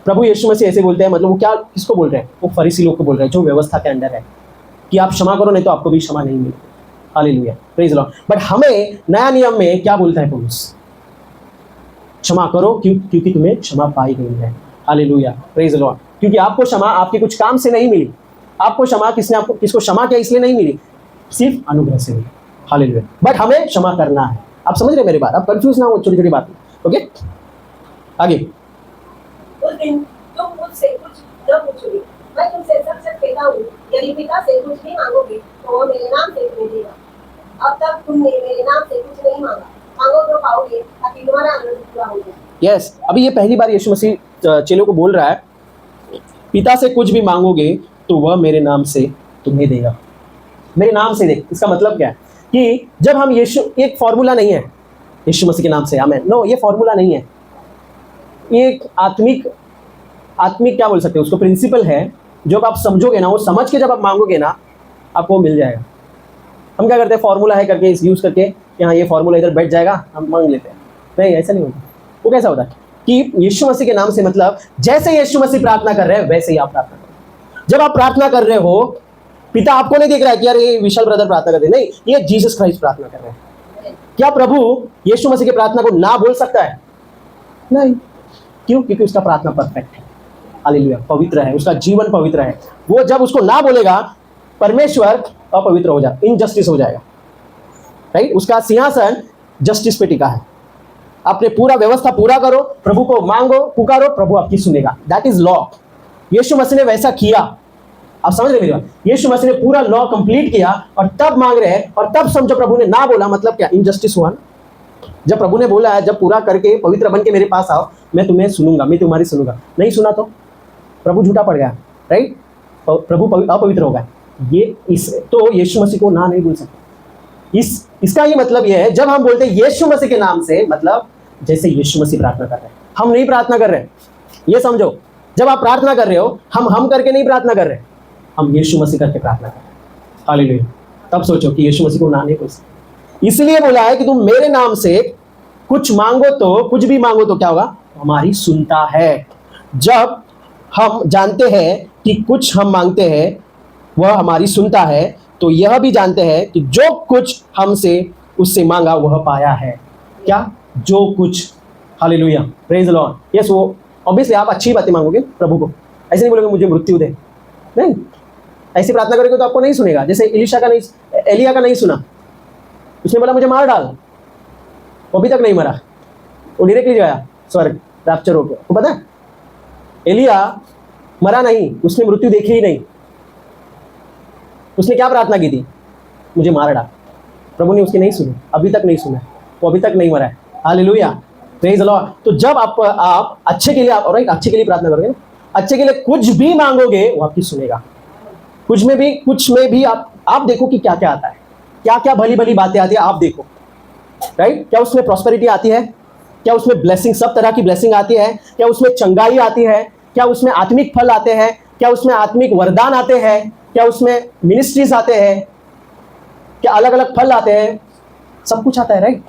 प्रभु यीशु मसीह ऐसे बोलते हैं, मतलब वो क्या किसको बोल रहे हैं? वो फरीसी लोग को बोल रहे हैं जो व्यवस्था के अंडर है कि आप क्षमा करो नहीं तो आपको भी क्षमा नहीं मिलेगी। Hallelujah praise the Lord. But हमें नया नियम में क्या बोलता है पौलुस? क्षमा करो क्योंकि तुम्हें क्षमा पाई गई है। Hallelujah praise the Lord. क्योंकि आपको क्षमा आपके कुछ काम से नहीं मिली, आपको क्षमा किसको क्षमा किया इसलिए नहीं मिली, सिर्फ अनुग्रह से मिली। हालेलुया। बट हमें क्षमा करना है। आप समझ रहे हैं मेरी बात? आप कंफ्यूज ना हो छोटी छोटी बात में। ओके आगे। उस दिन तुम मुझसे कुछ न पूछोगे, मैं तुमसे सच सच कहता हूँ, यदि पिता से कुछ भी मांगोगे तो वो मेरे नाम से तुम्हें देगा। अब तक तुमने मेरे नाम से कुछ नहीं मांगा, मांगो तो पाओगे ताकि तुम्हारा आनंद पूरा हो जाए। यस अभी ये पहली बार यीशु मसीह चेलों को बोल रहा है, पिता से कुछ भी मांगोगे तो वह मेरे नाम से तुम्हें देगा। मेरे नाम से दे, इसका मतलब क्या है कि जब हम यीशु, एक फॉर्मूला नहीं है यीशु मसीह के नाम से आमेन, नो ये फॉर्मूला नहीं है, ये एक आत्मिक क्या बोल सकते हैं उसको, प्रिंसिपल है। जब आप समझोगे ना, वो समझ के जब आप मांगोगे ना, आपको मिल जाएगा। हम क्या करते हैं, फॉर्मूला है करके इस यूज़ करके कि हाँ ये फॉर्मूला इधर बैठ जाएगा, हम मांग लेते हैं। नहीं ऐसा नहीं होता। वो कैसा होता है कि यीशु मसीह के नाम से मतलब जैसे यीशु मसीह प्रार्थना कर रहे हैं वैसे ही आप प्रार्थना करो। जब आप प्रार्थना कर रहे हो, पिता आपको नहीं देख रहा है कि यार ये विशाल ब्रदर प्रार्थना कर रहे हैं, नहीं, ये जीसस क्राइस्ट प्रार्थना कर रहे हैं। क्या प्रभु यीशु मसीह की प्रार्थना को ना बोल सकता है? नहीं। क्यों? क्योंकि उसका प्रार्थना परफेक्ट है। हालेलुया पवित्र है, उसका जीवन पवित्र है। वो जब उसको ना बोलेगा, परमेश्वर अपवित्र हो जाएगा, इनजस्टिस हो जाएगा। राइट? उसका सिंहासन जस्टिस पे टिका है। अपने पूरा व्यवस्था पूरा करो, प्रभु को मांगो, पुकारो, प्रभु आपकी सुनेगा। That is law. यीशु मसीह ने वैसा किया। आप समझ रहे मेरी बात? यीशु मसीह ने पूरा लॉ कंप्लीट किया और तब मांग रहे हैं, और तब समझो प्रभु ने ना बोला मतलब क्या? इनजस्टिस हुआ ना। जब प्रभु ने बोला है जब पूरा करके पवित्र बन के मेरे पास आओ, मैं तुम्हें सुनूंगा, मैं तुम्हारी सुनूंगा, नहीं सुना तो प्रभु झूठा पड़ गया। राइट? प्रभु अपवित्र हो गया। ये इस तो यीशु मसीह को ना नहीं बोल सकते। इसका ये मतलब ये है, जब हम बोलते हैं यीशु मसीह के नाम से, मतलब जैसे यीशु मसीह प्रार्थना कर रहे हैं, हम नहीं प्रार्थना कर रहे हैं। ये समझो, जब आप प्रार्थना कर रहे हो, हम करके नहीं प्रार्थना कर रहे, हम यीशु मसीह करके प्रार्थना कर रहे हैं। हालेलुया। तब सोचो कि यीशु मसीह को ना नहीं बोल सकते। इसलिए बोला है कि तुम मेरे नाम से कुछ मांगो तो, कुछ भी मांगो तो क्या होगा? हमारी सुनता है। जब हम जानते हैं कि कुछ हम मांगते हैं वह हमारी सुनता है, तो यह भी जानते हैं कि जो कुछ हमसे उससे मांगा वह पाया है। क्या? जो कुछ। Hallelujah praise the Lord. Yes वो ऑब्वियसली आप अच्छी बातें मांगोगे प्रभु को, ऐसे नहीं बोलोगे मुझे मृत्यु दे, नहीं। ऐसी प्रार्थना करोगे तो आपको नहीं सुनेगा। जैसे एलिया का नहीं सुना, उसने बोला मुझे मार डाल, वो अभी तक नहीं मरा, वो डायरेक्टली गया स्वर्ग, रैप्चर हो गया। वो पता है एलिया मरा नहीं, उसने मृत्यु देखी ही नहीं। उसने क्या प्रार्थना की थी? मुझे मार डाल। प्रभु ने उसकी नहीं सुनी, अभी तक नहीं सुना, वो अभी तक नहीं मरा है। Hallelujah praise the Lord. तो जब आप अच्छे के लिए, आप राइट अच्छे के लिए प्रार्थना करोगे, अच्छे के लिए कुछ भी मांगोगे वो आपकी सुनेगा। कुछ में भी आप देखो कि क्या क्या आता है, क्या क्या भली भली बातें आती है, आप देखो। राइट? क्या उसमें प्रॉस्पेरिटी आती है? क्या उसमें ब्लेसिंग, सब तरह की ब्लेसिंग आती है? क्या उसमें चंगाई आती है? क्या उसमें आत्मिक फल आते हैं? क्या उसमें आत्मिक वरदान आते हैं? क्या उसमें मिनिस्ट्रीज आते हैं? क्या अलग अलग फल आते हैं? सब कुछ आता है। राइट?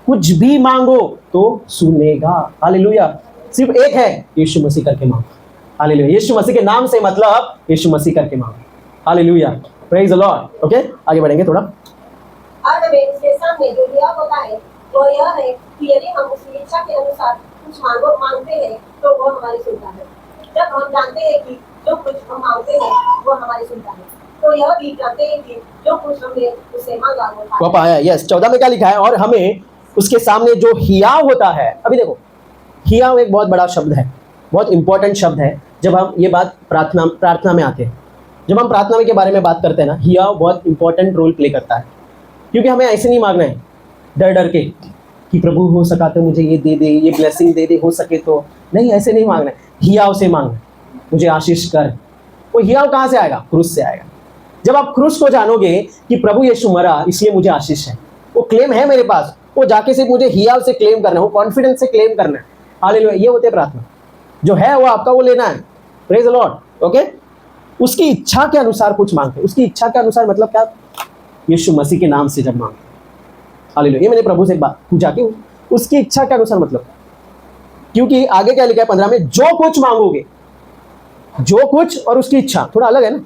कुछ भी मांगो तो सुनेगा। हालेलुया। सिर्फ एक है, यीशु मसीह करके मांगो। हालेलुया। यीशु मसीह के नाम से मतलब यीशु मसीह करके मांगो। Hallelujah praise the Lord. Okay आगे बढ़ेंगे थोड़ा। आज हमें उसके सामने जो दिया होता है वो यह है कि यदि हम उसकी इच्छा के अनुसार कुछ मांगते हैं तो वो हमारी सुनता है। जब हम जानते हैं कि जो कुछ हम मांगते हैं वो हमारी सुनता है, तो यह भी जानते हैं कि जो कुछ हमने उससे मांगा वो पाया। यस 14 में क्या लिखा है? और हमें उसके सामने जो हियाव होता है। अभी देखो, हियाव एक बहुत बड़ा शब्द है, बहुत इंपॉर्टेंट शब्द है। जब हम ये बात प्रार्थना में आते हैं, जब हम प्रार्थना के बारे में बात करते हैं ना, हियाव बहुत इंपॉर्टेंट रोल प्ले करता है। क्योंकि हमें ऐसे नहीं मांगना है डर डर के, कि प्रभु हो सका तो मुझे ये दे दे, ये ब्लेसिंग दे दे, हो सके तो। नहीं, ऐसे नहीं मांगना है, हियाव से मांगना, मुझे आशीष कर। वो हियाव कहाँ से आएगा? क्रूस से आएगा। जब आप क्रूस को जानोगे कि प्रभु यीशु मरा इसलिए मुझे आशीष है, वो क्लेम है मेरे पास, वो जाके सिर्फ मुझे हियाव से क्लेम करना है, वो कॉन्फिडेंस से क्लेम करना है। हालेलुया, ये होते प्रार्थना। जो है वो आपका, वो लेना है। Praise the Lord. ओके, उसकी इच्छा के अनुसार कुछ मांगते। उसकी इच्छा के अनुसार मतलब क्या? यीशु मसीह के नाम से जब मांगते। हालेलुया, ये मैंने प्रभु से पूछा कि उसकी इच्छा के अनुसार मतलब, क्योंकि आगे क्या लिखा है 15 में, जो कुछ मांगोगे, जो कुछ और उसकी इच्छा थोड़ा अलग है ना।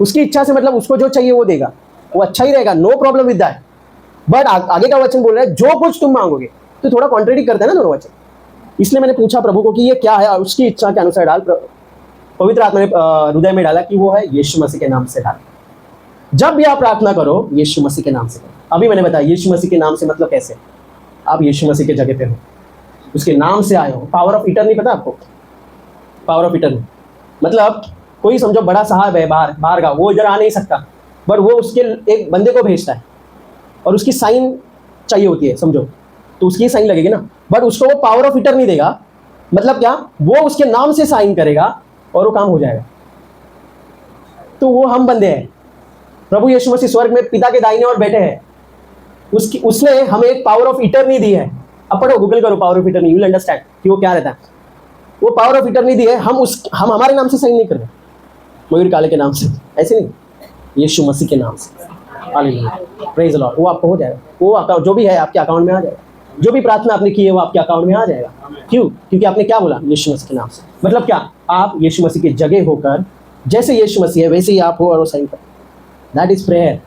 उसकी इच्छा से मतलब उसको जो चाहिए वो देगा, वो अच्छा ही रहेगा, no problem with that. But आगे का वचन बोल रहा है जो कुछ तुम मांगोगे, तो थोड़ा कॉन्ट्रेडिक्ट करता है ना दोनों वचन। इसलिए मैंने पूछा प्रभु को कि ये क्या है, और उसकी इच्छा के अनुसार डाल। पवित्र आत्मा ने हृदय में डाला कि वो है यीशु मसीह के नाम से डाल। जब भी आप प्रार्थना करो यीशु मसीह के नाम से करो। अभी मैंने बताया यीशु मसीह के नाम से मतलब कैसे, आप यीशु मसीह के जगह पे हो, उसके नाम से आए हो। पावर ऑफ इटर्नी पता आपको? पावर ऑफ इटर्नी मतलब कोई समझो बड़ा साहब है बाहर का, वो इधर आ नहीं सकता, बट वो उसके एक बंदे को भेजता है और उसकी साइन चाहिए होती है, समझो, तो उसकी साइन लगेगी ना, बट उसको वो पावर ऑफ इटर्नी देगा। मतलब क्या? वो उसके नाम से साइन करेगा और वो काम हो जाएगा। तो वो हम बंदे हैं। प्रभु यीशु मसीह स्वर्ग में पिता के दाहिने ओर बैठे हैं। उसने हमें एक पावर ऑफ इटर्नी दी है। अब पढ़ो, गूगल करो power of attorney, you will understand कि वो क्या रहता है। वो पावर ऑफ इटर्नी दी है। हम हमारे नाम से साइन नहीं कर रहे, मयूर काले के नाम से, ऐसे नहीं, यीशु मसीह के नाम से। Hallelujah, praise the Lord. वो आपको हो जाएगा, वो अकाउंट जो भी है आपके अकाउंट में आ जाएगा। जो भी प्रार्थना आपने की है वो आपके अकाउंट में आ जाएगा। क्यों? क्योंकि आपने क्या बोला? यीशु मसीह के नाम से। मतलब क्या? आप यीशु मसीह की जगह होकर, जैसे यीशु मसीह है वैसे ही आप हो और वो साइन करो। That is prayer.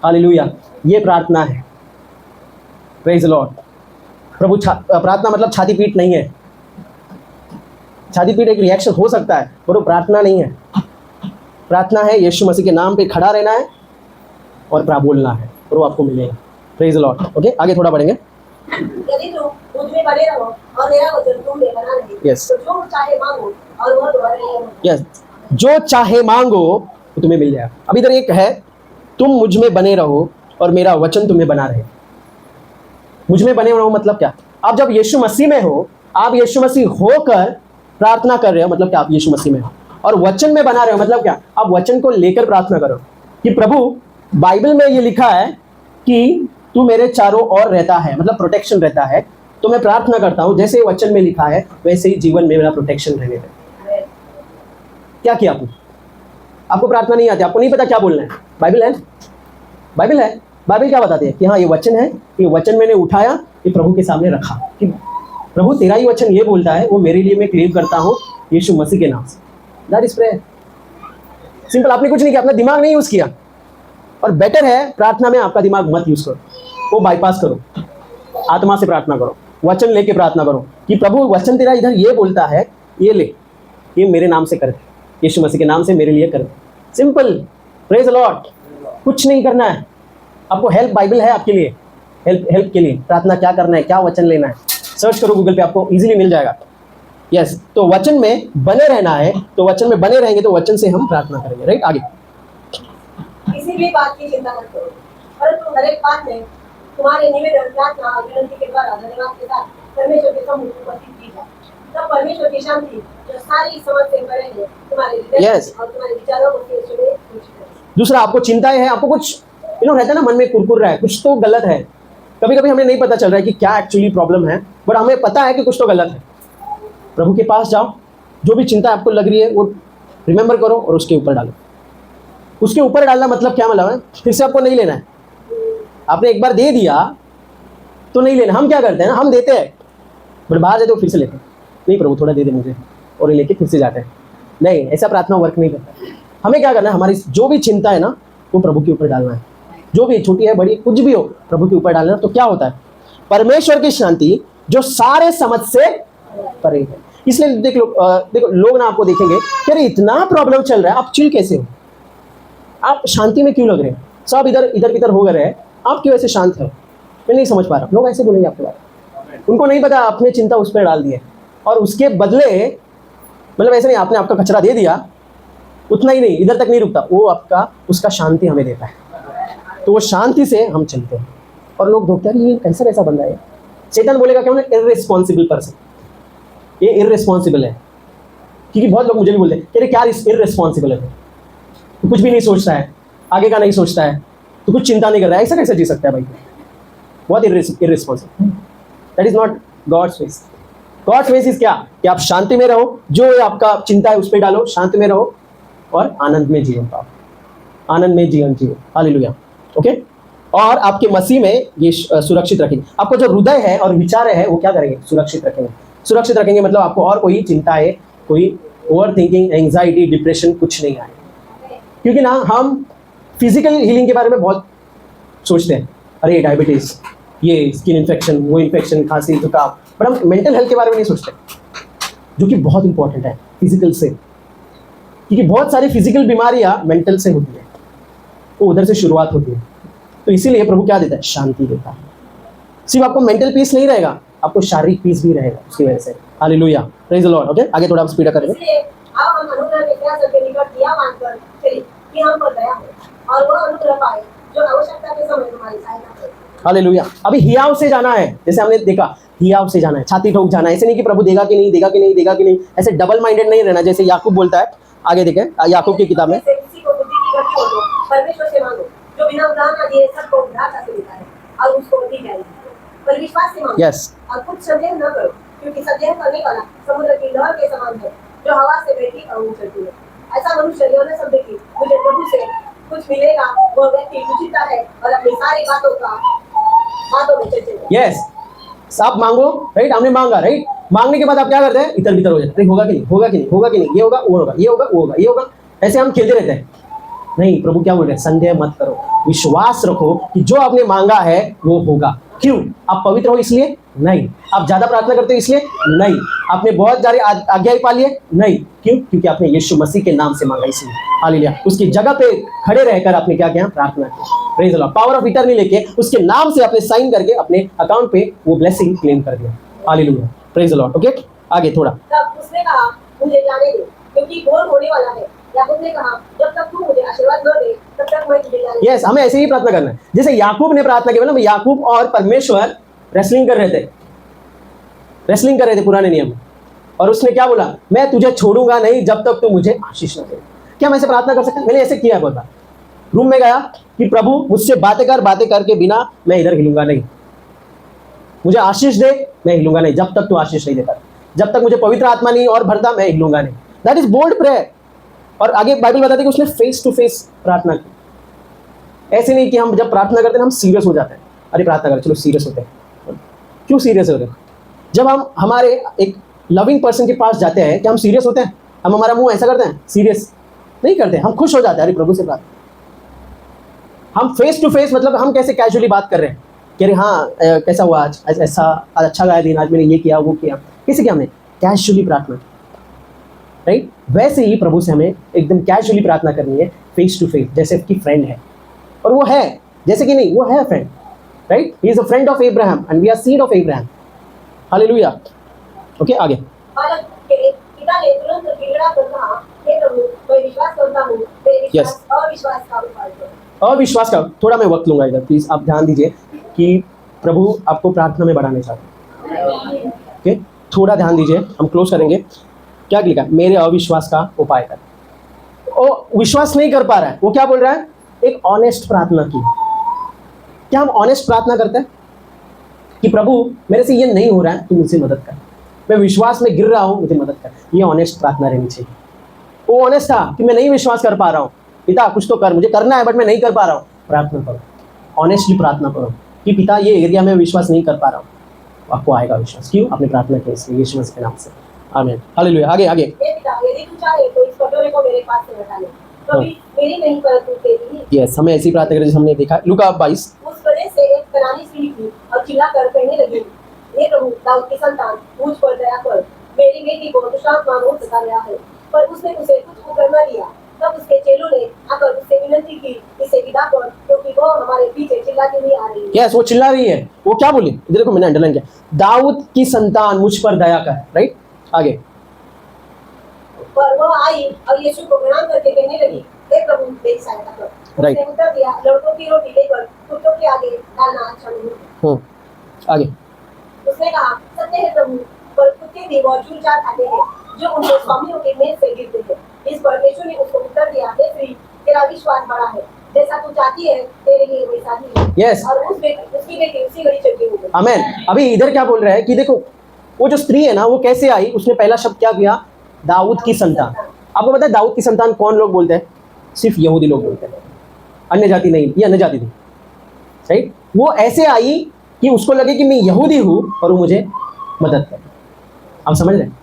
हालेलुया, ये प्रार्थना है। Praise the Lord. प्रभु प्रार्थना मतलब छाती पीट नहीं है। छाती पीट एक रिएक्शन हो सकता है, पर वो प्रार्थना नहीं है। प्रार्थना है यीशु मसीह के नाम पे खड़ा रहना है और बोलना है, और वो आपको मिलेगा। Praise the Lord. ओके, आगे थोड़ा बढ़ेंगे। यदि तुम मुझ में बने रहो और मेरा वचन तुम में बना रहे, Yes. तो जो चाहे मांगो और वह तुम्हारे लिए हो। यस, जो चाहे मांगो वो तुम्हें मिल जाएगा। अब इधर एक है, तुम मुझ में बने रहो और मेरा वचन तुम्हें बना रहे। मुझ में बने रहो मतलब क्या? आप जब यीशु मसीह में हो, आप यीशु मसीह होकर प्रार्थना कर रहे हो, मतलब क्या? आप यीशु मसीह में हो और वचन में बना रहे हो, मतलब क्या? आप वचन को लेकर प्रार्थना करो कि प्रभु, बाइबल में ये लिखा है कि तू मेरे चारों ओर रहता है, मतलब प्रोटेक्शन रहता है। तो मैं प्रार्थना करता हूँ जैसे वचन में लिखा है वैसे ही जीवन में मेरा प्रोटेक्शन रहने दे। क्या किया आपने? आपको प्रार्थना नहीं आती, आपको नहीं पता क्या बोलना है। बाइबल है, बाइबल है। बाइबल क्या बताती है कि हाँ ये वचन है, ये वचन मैंने उठाया, ये प्रभु के सामने रखा कि प्रभु तेरा ही वचन ये बोलता है, वो मेरे लिए मैं क्लेम करता हूँ यीशु मसीह के नाम से। That is prayer. सिंपल, आपने कुछ नहीं किया, अपना दिमाग नहीं यूज किया। और बेटर है प्रार्थना में आपका दिमाग मत यूज करो, वो बाईपास करो, आत्मा से प्रार्थना करो, वचन लेके प्रार्थना करो कि प्रभु वचन तेरा इधर ये बोलता है, ये ले, ये मेरे नाम से कर दे, यीशु मसीह के नाम से मेरे लिए कर दे। सिंपल। Praise the Lord. कुछ नहीं करना है आपको। हेल्प बाइबल है आपके लिए, हेल्प के लिए। प्रार्थना क्या करना है, क्या वचन लेना है, सर्च करो गूगल पे, आपको इजीली मिल जाएगा। यस, तो वचन में बने रहना है। तो वचन में बने रहेंगे तो वचन से हम प्रार्थना करेंगे। राइट, आगे। किसी भी बात की चिंता मत करो, परंतु हर एक बात में तुम्हारे निवेदन, प्रार्थना और विनती के द्वारा धन्यवाद के साथ परमेश्वर के सम्मुख उपस्थित की जाए। तब परमेश्वर की शांति जो सारी समझ से परे है, तुम्हारे हृदय Yes. और तुम्हारे विचारों को फिर से पूछ करेगी। दूसरा, आपको चिंताएं हैं, आपको कुछ रहता है ना, मन में कुरकुर रहा है, कुछ तो गलत है। कभी कभी हमें नहीं पता चल रहा है कि क्या एक्चुअली प्रॉब्लम है, बट हमें पता है कि कुछ तो गलत है। प्रभु के पास जाओ, जो भी चिंता आपको लग रही है वो रिमेंबर करो और उसके ऊपर डालो। उसके ऊपर डालना मतलब क्या? मतलब है फिर से आपको नहीं लेना है। आपने एक बार दे दिया तो नहीं लेना। हम क्या करते हैं ना, हम देते हैं बट बाहर जाते हो फिर से लेते हैं। नहीं प्रभु थोड़ा दे दे मुझे, और लेके फिर से जाते हैं। नहीं, ऐसा प्रार्थना वर्क नहीं करता। हमें क्या करना है, हमारी जो भी चिंता है ना वो प्रभु के ऊपर डालना है। जो भी छोटी है बड़ी कुछ भी हो, प्रभु के ऊपर डालना। तो क्या होता है? परमेश्वर की शांति जो सारे समझ से परे है। इसलिए देखो लोग ना आपको देखेंगे कि अरे इतना प्रॉब्लम चल रहा है, आप चिल कैसे हो, आप शांति में क्यों लग रहे हैं, सब इधर इधर हो गए हैं, आप क्यों ऐसे शांत है? मैं नहीं समझ पा रहा। लोग ऐसे बोलेंगे आपके बारे में। उनको नहीं पता आपने चिंता उस पर डाल दी है, और उसके बदले मतलब ऐसे नहीं, आपने आपका कचरा दे दिया, उतना ही नहीं, इधर तक नहीं रुकता, वो आपका उसका शांति हमें देता है। तो वो शांति से हम चलते हैं। और लोग धोखते हैं, ये कैसा बंदा है। शैतान बोलेगा क्या, इररिस्पॉन्सिबल पर्सन, ये इररिस्पॉन्सिबल है। क्योंकि बहुत लोग मुझे भी बोलते हैं कि अरे क्या इररिस्पॉन्सिबल है, तो कुछ भी नहीं सोचता है, आगे का नहीं सोचता है, तो कुछ चिंता नहीं कर रहा है, ऐसा कैसे जी सकता है भाई, बहुत irresponsible. That is not God's ways. God's ways is क्या, कि आप शांति में रहो, जो आपका चिंता है उस पर डालो, शांति में रहो और आनंद में जीवन पाओ, आनंद में जीवन जियो। हालेलुया। ओके, और आपके मसीह में ये सुरक्षित रखेंगे। आपको जो हृदय है और विचार है वो क्या करेंगे, सुरक्षित रखेंगे। सुरक्षित रखेंगे मतलब आपको और कोई चिंता है, कोई ओवर थिंकिंग, एंग्जाइटी, डिप्रेशन कुछ नहीं आए। क्योंकि ना हम फिजिकल हीलिंग के बारे में बहुत सोचते हैं, अरे डायबिटीज, ये स्किन इन्फेक्शन, वो इन्फेक्शन, खांसी, जुकाम, बट हम मेंटल हेल्थ के बारे में नहीं सोचते, जो कि बहुत इंपॉर्टेंट है फिजिकल से। क्योंकि बहुत सारी फिजिकल बीमारियां मेंटल से होती है, वो उधर से शुरुआत होती है। तो इसीलिए प्रभु क्या देता है, शांति देता है। सिर्फ आपको मेंटल पीस नहीं रहेगा, आपको शारीरिक पीस भी रहेगा उसकी वजह से। Hallelujah, praise the Lord. Okay, आगे थोड़ा स्पीड करेंगे। इसलिए अब हम अनुग्रह में क्या सबके निकट दिया मानकर चलिए कि हम पर दया हो और वह अनुग्रह पाए जो आवश्यकता के समय हमारी सहायता करे। हालेलुया। अभी हियाव से जाना है, जैसे हमने देखा हियाव से जाना है, छाती ठोक जाना है। ऐसे नहीं कि प्रभु देगा कि नहीं, देगा कि नहीं, देगा कि नहीं, ऐसे डबल माइंडेड नहीं रहना। जैसे याकूब बोलता है, आगे देखें याकूब की किताब में, जैसे किसी को बुद्धि की गति हो तो परमेश्वर से मांगो जो बिना उधार न दिए सबको उधारता से देता है और उसको दी जाएगी। पर विश्वास से मांगो यस, और कुछ संदेह न करो, क्योंकि संदेह करने वाला समुद्र की लहर के समान है जो हवा से बहती और उछलती है। ऐसा मनुष्य यह न समझे कि मुझे प्रभु से कुछ मिलेगा। वह व्यक्ति उचिता है और अपनी सारी बातों में चले। यस, आप मांगो, राइट, हमने मांगा, राइट। मांगने के बाद आप क्या करते हैं, इधर भीतर हो जाते हैं, होगा कि नहीं, होगा कि नहीं, होगा कि नहीं, ये होगा, वो होगा, ये होगा, वो होगा, ये होगा, ऐसे हम खेलते रहते हैं। नहीं, प्रभु क्या बोल रहे हैं, संदेह मत करो, विश्वास रखो कि जो आपने मांगा है वो होगा। क्यों, आप पवित्र हो इसलिए नहीं, आप ज्यादा प्रार्थना करते हो इसलिए नहीं, आपने बहुत सारी आज्ञाएं पा लिए नहीं, क्यों, क्योंकि आपने यीशु मसीह के नाम से मांगा इसलिए। हालेलुया। उसकी जगह पे खड़े रहकर आपने क्या किया, प्रार्थना की। Praise the Lord. Power of attorney लेके उसके नाम से आपने साइन करके अपने अकाउंट पे वो ब्लेसिंग क्लेम कर दिया। Hallelujah, praise the Lord. Okay, आगे थोड़ा। तब उसने कहा मुझे जाने दे क्योंकि घोर होने वाला है। याकूब ने कहा जब तक तू मुझे आशीर्वाद न दे तब तक मैं तुझे जाने दूंगा। यस, हमें ऐसे ही प्रार्थना करना है जैसे याकूब ने प्रार्थना की। मतलब याकूब और परमेश्वर रेसलिंग कर रहे थे, रेसलिंग कर रहे थे पुराने नियम में, और उसने क्या बोला, मैं तुझे छोड़ूंगा नहीं जब तक तू मुझे आशीष न दे। क्या हम ऐसे प्रार्थना कर सकते हैं? मैंने ऐसे किया बहुत बार। रूम में गया कि प्रभु मुझसे बातें करके बिना मैं इधर हिलूंगा नहीं, मुझे आशीष दे, मैं हिलूंगा नहीं जब तक तू आशीष नहीं देता, जब तक मुझे पवित्र आत्मा नहीं और भरता मैं हिलूंगा नहीं। That is bold prayer. और आगे बाइबल बताती है कि उसने फेस टू फेस प्रार्थना की। ऐसे नहीं कि हम जब प्रार्थना करते हैं हम सीरियस हो जाते हैं, अरे प्रार्थना कर, चलो सीरियस होते हैं। क्यों सीरियस होते हैं? जब हम हमारे एक लविंग पर्सन के पास जाते हैं क्या हम सीरियस होते हैं? हम हमारा मुंह ऐसा करते हैं? सीरियस नहीं करते, हम खुश हो जाते हैं, अरे प्रभु से बात। हम फेस टू फेस मतलब हम कैसे कैजुअली बात कर रहे हैं कि अरे हाँ कैसा हुआ आज, ऐसा आज अच्छा गया दिन, आज मैंने ये किया वो किया, कैसे किया हमने? कैजुअली प्रार्थना, राइट? वैसे ही प्रभु से हमें एकदम कैजुअली प्रार्थना करनी है, फेस टू फेस, जैसे कि फ्रेंड है। और वो है, जैसे कि नहीं, वो है friend, right? He is a friend of Abraham and we are seed of Abraham. Hallelujah. Okay, आगे। बालक के पिता ने तुरंत गिड़गिड़ा कर कहा, हे प्रभु मैं विश्वास करता हूँ, मेरे विश्वास और विश्वास का उपाय करो। अविश्वास का थोड़ा मैं वक्त लूंगा इधर, प्लीज आप ध्यान दीजिए कि प्रभु आपको प्रार्थना में बढ़ाने चाहते हैं। ओके, थोड़ा ध्यान दीजिए, हम क्लोज करेंगे। क्या लिखा है? मेरे अविश्वास का उपाय कर। वो विश्वास नहीं कर पा रहा है, वो क्या बोल रहा है? एक ऑनेस्ट प्रार्थना की। क्या हम ऑनेस्ट प्रार्थना करते हैं कि प्रभु मेरे से ये नहीं हो रहा है, तू मुझसे मदद कर, मैं विश्वास में गिर रहा हूँ, मुझे मदद कर। ये ऑनेस्ट प्रार्थना रहनी चाहिए। वो ऑनेस्ट था कि मैं नहीं विश्वास कर पा रहा हूँ, पिता कुछ तो कर, मुझे करना है बट मैं नहीं कर पा रहा हूँ। प्रार्थना करो, ऑनेस्टली प्रार्थना करो कि पिता ये एरिया में विश्वास नहीं कर पा रहा हूँ, आपको आएगा विश्वास। क्यों? आपने प्रार्थना की इसलिए, यीशु मसीह के नाम से। आमीन, हालेलुया। आगे आगे। हे पिता यदि तू चाहे तो इस कटोरे को मेरे पास से हटा ले, कभी मेरी नहीं परंतु तेरी ही। यस, हमें ऐसी प्रार्थना करें जैसे हमने देखा लूका 22। उस कड़े से एक कनानी सीढ़ी की और चिल्लाकर कहने लगी, हे प्रभु दाऊद की संतान मुझ पर दया कर, मेरी बेटी को दुष्टात्मा बहुत सता रहा है। पर उसने उसे कुछ उत्तर न दिया। तब उसके चेलों ने आकर उससे विनती की, इसे विदा कर क्योंकि वो हमारे पीछे चिल्लाती हुई आ रही है। यस, वो चिल्ला रही है। वो क्या बोली? इधर देखो, मैंने अंडरलाइन किया, दाऊद की संतान मुझ पर दया कर, राइट? आगे। पर वह आई और यीशु को प्रणाम करके कहने लगी, हे प्रभु मेरी सहायता कर। Right. उसने उत्तर दिया, लड़कों की रोटी लेकर कुत्तों के आगे डालना अच्छा नहीं है। आगे। उसने कहा, सत्य है प्रभु, पर कुत्ते भी वह चूर-चार खाते हैं जो उनके स्वामियों के मेज से गिरते हैं। इस पर यीशु ने उसको उत्तर दिया, हे स्त्री, तेरा विश्वास बड़ा है, जैसा तू चाहती है तेरे लिए वैसा ही है। Yes. और उसकी बेटी उसी घड़ी चंगी हो गई। आमेन। अभी इधर क्या बोल रहा है कि देखो वो जो स्त्री है ना, वो कैसे आई, उसने पहला शब्द क्या किया, दाऊद की संतान। आपको पता है दाऊद की संतान कौन लोग बोलते हैं, सिर्फ यहूदी लोग बोलते हैं, अन्य जाति नहीं, ये अन्य जाति थी, राइट। वो ऐसे आई कि उसको लगे कि मैं यहूदी हूँ और वो मुझे मदद करे। आप समझ रहे हैं,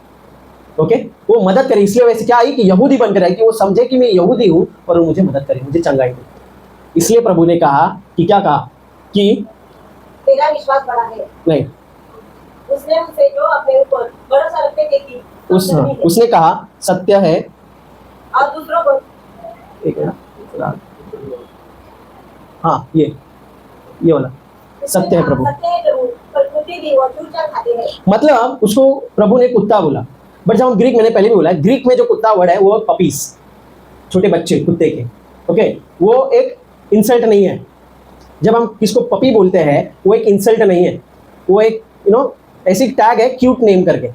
ओके। वो मदद करे, इसलिए वैसे क्या आई कि यहूदी बनकर आई, कि वो समझे कि मैं यहूदी हूँ और वो मुझे मदद करे, मुझे चंगाई दे। इसलिए प्रभु ने कहा कि क्या कहा कि तेरा विश्वास बड़ा है। नहीं, उसने उनसे जो अपने ऊपर भरोसा रखते थे कि उसने कहा सत्य है, और दूसरों को एक मिनट, हाँ ये वाला सत्य है प्रभु। सत्य है प्रभु, पर कुत्ते भी वह चूर-चार खाते हैं। मतलब उसको प्रभु ने कुत्ता बोला, बट जब हम ग्रीक, मैंने पहले भी बोला है, ग्रीक में जो कुत्ता वर्ड है वो पपीस, छोटे बच्चे कुत्ते के, ओके। वो एक इंसल्ट नहीं है। जब हम किसको पपी बोलते हैं वो एक इंसल्ट नहीं है, वो एक ऐसी टैग है क्यूट नेम करके,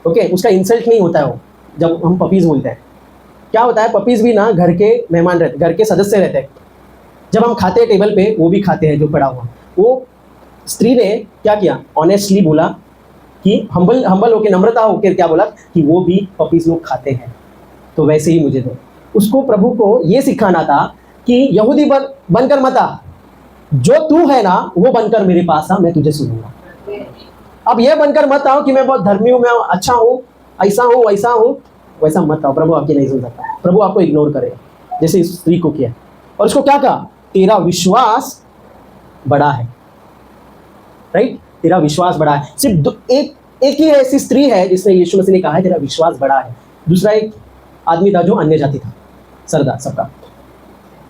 ओके। उसका इंसल्ट नहीं होता है वो जब हम पपीज़ बोलते हैं। क्या होता है, पपीज़ भी ना घर के मेहमान रहते, घर के सदस्य रहते हैं। जब हम खाते हैं टेबल पे, वो भी खाते हैं जो पड़ा हुआ। वो स्त्री ने क्या किया, ऑनेस्टली बोला कि हम्बल होके, नम्रता होकर क्या बोला कि वो भी पपीज़ लोग खाते हैं, तो वैसे ही मुझे दो। उसको प्रभु को ये सिखाना था कि यहूदी बनकर मत आ, जो तू है ना वो बनकर मेरे पास आ, मैं तुझे सुनूंगा। अब ये बनकर मत आओ कि मैं बहुत धर्मी हूँ, मैं अच्छा हूँ, ऐसा हूँ वैसा हूँ, वैसा मत आओ। प्रभु आपकी नहीं सुन सकता, प्रभु आपको इग्नोर करेगा, जैसे इस स्त्री को किया। और उसको क्या कहा, तेरा विश्वास बड़ा है, राइट, तेरा विश्वास बड़ा है। सिर्फ एक ही ऐसी स्त्री है जिसने यीशु मसीह ने कहा है तेरा विश्वास बड़ा है। दूसरा एक आदमी था जो अन्य जाति था, सरदार सबका।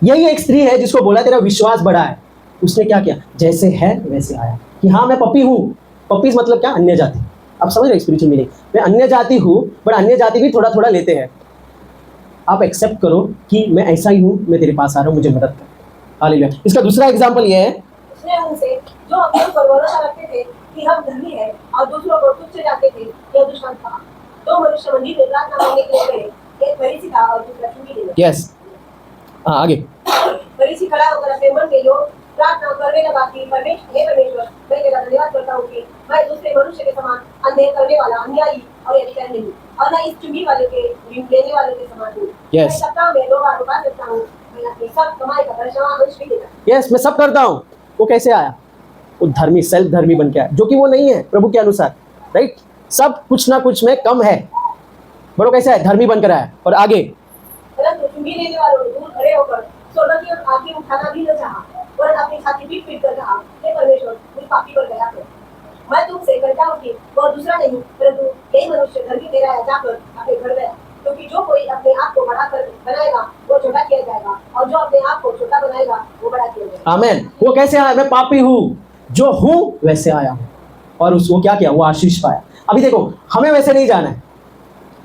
यही एक स्त्री है जिसको बोला तेरा विश्वास बड़ा है। उसने क्या किया, जैसे है वैसे आया, कि हाँ मैं पपी हूँ। पपीज मतलब क्या, अन्य जाति। आप समझ रहे स्पिरिचुअल मीनिंग, मैं अन्य जाति हूँ, बट अन्य जाति भी थोड़ा थोड़ा लेते हैं। आप एक्सेप्ट करो कि मैं ऐसा ही हूँ, मैं तेरे पास आ रहा हूँ, मुझे मदद कर। हालेलुया। इसका दूसरा एग्जाम्पल ये है, उसने उनसे जो अपने ऊपर भरोसा रखते थे कि हम धर्मी हैं और दूसरों को तुच्छ जाते थे, यह दुश्मन था। दो मनुष्य मंदिर में प्रार्थना करने के लिए गए, एक फरीसी था और दूसरा चुंगी लेने। यस, आगे। फरीसी खड़ा होकर अपने मन में जो प्रार्थना करने लगा कि परमेश्वर, मैं तेरा धन्यवाद करता हूँ कि मैं दूसरे मनुष्य के समान अनदेह करने वाला, अन्यायी और व्यभिचारी नहीं, और न इस चुंगी वाले के ऋण लेने वाले के समान हूँ। मैं सप्ताह में 2 बार उपवास करता हूँ, मैं अपनी सब कमाई का 10वां अंश भी देता हूँ। यस, मैं सब करता हूँ। वो कैसे आया, वो धर्मी, सेल्फ धर्मी बन के आया, जो कि वो नहीं है प्रभु के अनुसार, राइट। सब कुछ ना कुछ में कम है, बड़ो कैसे है, धर्मी बनकर आया। और आगे, परंतु चुंगी लेने वालों ने दूर खड़े होकर सोना की आंखें उठाना भी न चाहा, वरन अपनी छाती पीट कर कहा, हे परमेश्वर, मुझ पापी पर दया कर। मैं तुमसे कहता हूँ कि वह दूसरा नहीं, परंतु यही मनुष्य धर्मी ठहराया जाकर अपने घर गया। क्योंकि जो कोई अपने आप को बड़ा कर बनाएगा वो छोटा किया जाएगा, और जो अपने आप को छोटा बनाएगा वो बड़ा किया जाएगा। आमीन। वो कैसे आया, मैं पापी हूँ, जो हूँ वैसे आया हूँ, और उसको क्या किया, वो आशीष पाया। अभी देखो, हमें वैसे नहीं जाना है।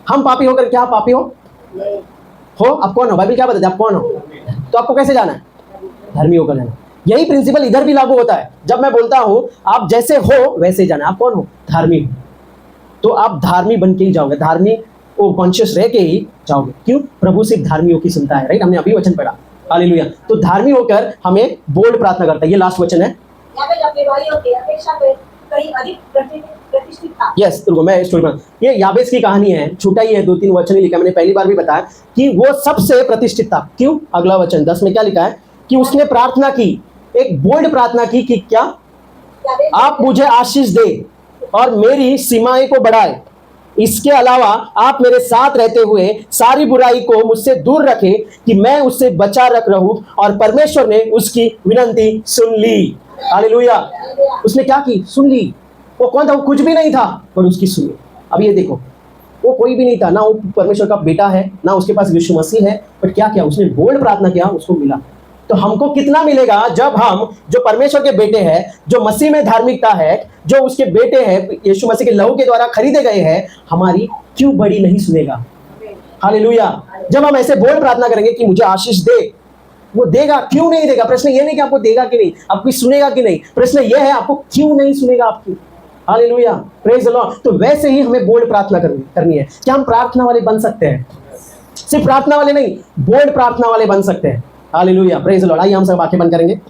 हम पापी होकर क्या पापी हो, आप कौन हो, बाइबल क्या बताते हैं, आप कौन हो, तो आपको कैसे जाना है, धर्मी होकर जाना। यही प्रिंसिपल इधर भी लागू होता है। जब मैं बोलता हूँ आप जैसे हो वैसे जाना, आप कौन हो, धार्मी हो, तो आप धार्मी बन के ही जाओगे, धार्मी वो कॉन्शियस रह के ही जाओगे। क्यों, प्रभु सिर्फ धार्मियों की सुनता है, राइट। हमने अभी वचन पढ़ा, हालेलुया। तो धार्मी होकर हमें बोल्ड प्रार्थना करता है। ये लास्ट वचन है, याबेस अपने भाइयों की अपेक्षा में कहीं अधिक प्रतिष्ठित था। यस, रुको मैं स्टोरी बता। ये याबेस की कहानी है, छोटा ही है, 2-3 वचन ही लिखा, मैंने पहली बार भी बताया कि वो सबसे प्रतिष्ठित था। क्यों, अगला वचन 10 में क्या लिखा है कि उसने प्रार्थना की, एक बोल्ड प्रार्थना की कि क्या, आप मुझे आशीष दे और मेरी सीमाएं को बढ़ाए। इसके अलावा आप मेरे साथ रहते हुए सारी बुराई को मुझसे दूर रखें कि मैं उससे बचा रख रहूं। और परमेश्वर ने उसकी विनती सुन ली। हालेलुया। उसने क्या की, सुन ली। वो कौन था, वो कुछ भी नहीं था, पर उसकी सुनी। अब ये देखो, वो कोई भी नहीं था, ना वो परमेश्वर का बेटा है, ना उसके पास यीशु मसीह है, बट क्या किया, उसने बोल्ड प्रार्थना किया, उसको मिला। तो हमको कितना मिलेगा जब हम जो परमेश्वर के बेटे हैं, जो मसीह में धार्मिकता है, जो उसके बेटे हैं, यीशु मसीह के लहू के द्वारा खरीदे गए हैं, हमारी क्यों बड़ी नहीं सुनेगा। हालेलुया। जब हम ऐसे बोल प्रार्थना करेंगे कि मुझे आशीष दे, वो देगा। क्यों नहीं देगा? प्रश्न ये नहीं कि आपको देगा कि नहीं, आपकी सुनेगा कि नहीं, प्रश्न ये है आपको क्यों नहीं सुनेगा आपकी। Hallelujah, praise the Lord. तो वैसे ही हमें बोल्ड प्रार्थना करनी है। क्या हम प्रार्थना वाले बन सकते हैं? सिर्फ प्रार्थना वाले नहीं, बोल्ड प्रार्थना वाले बन सकते हैं। Hallelujah, praise the Lord. आइए हम सब आंखें बंद करेंगे।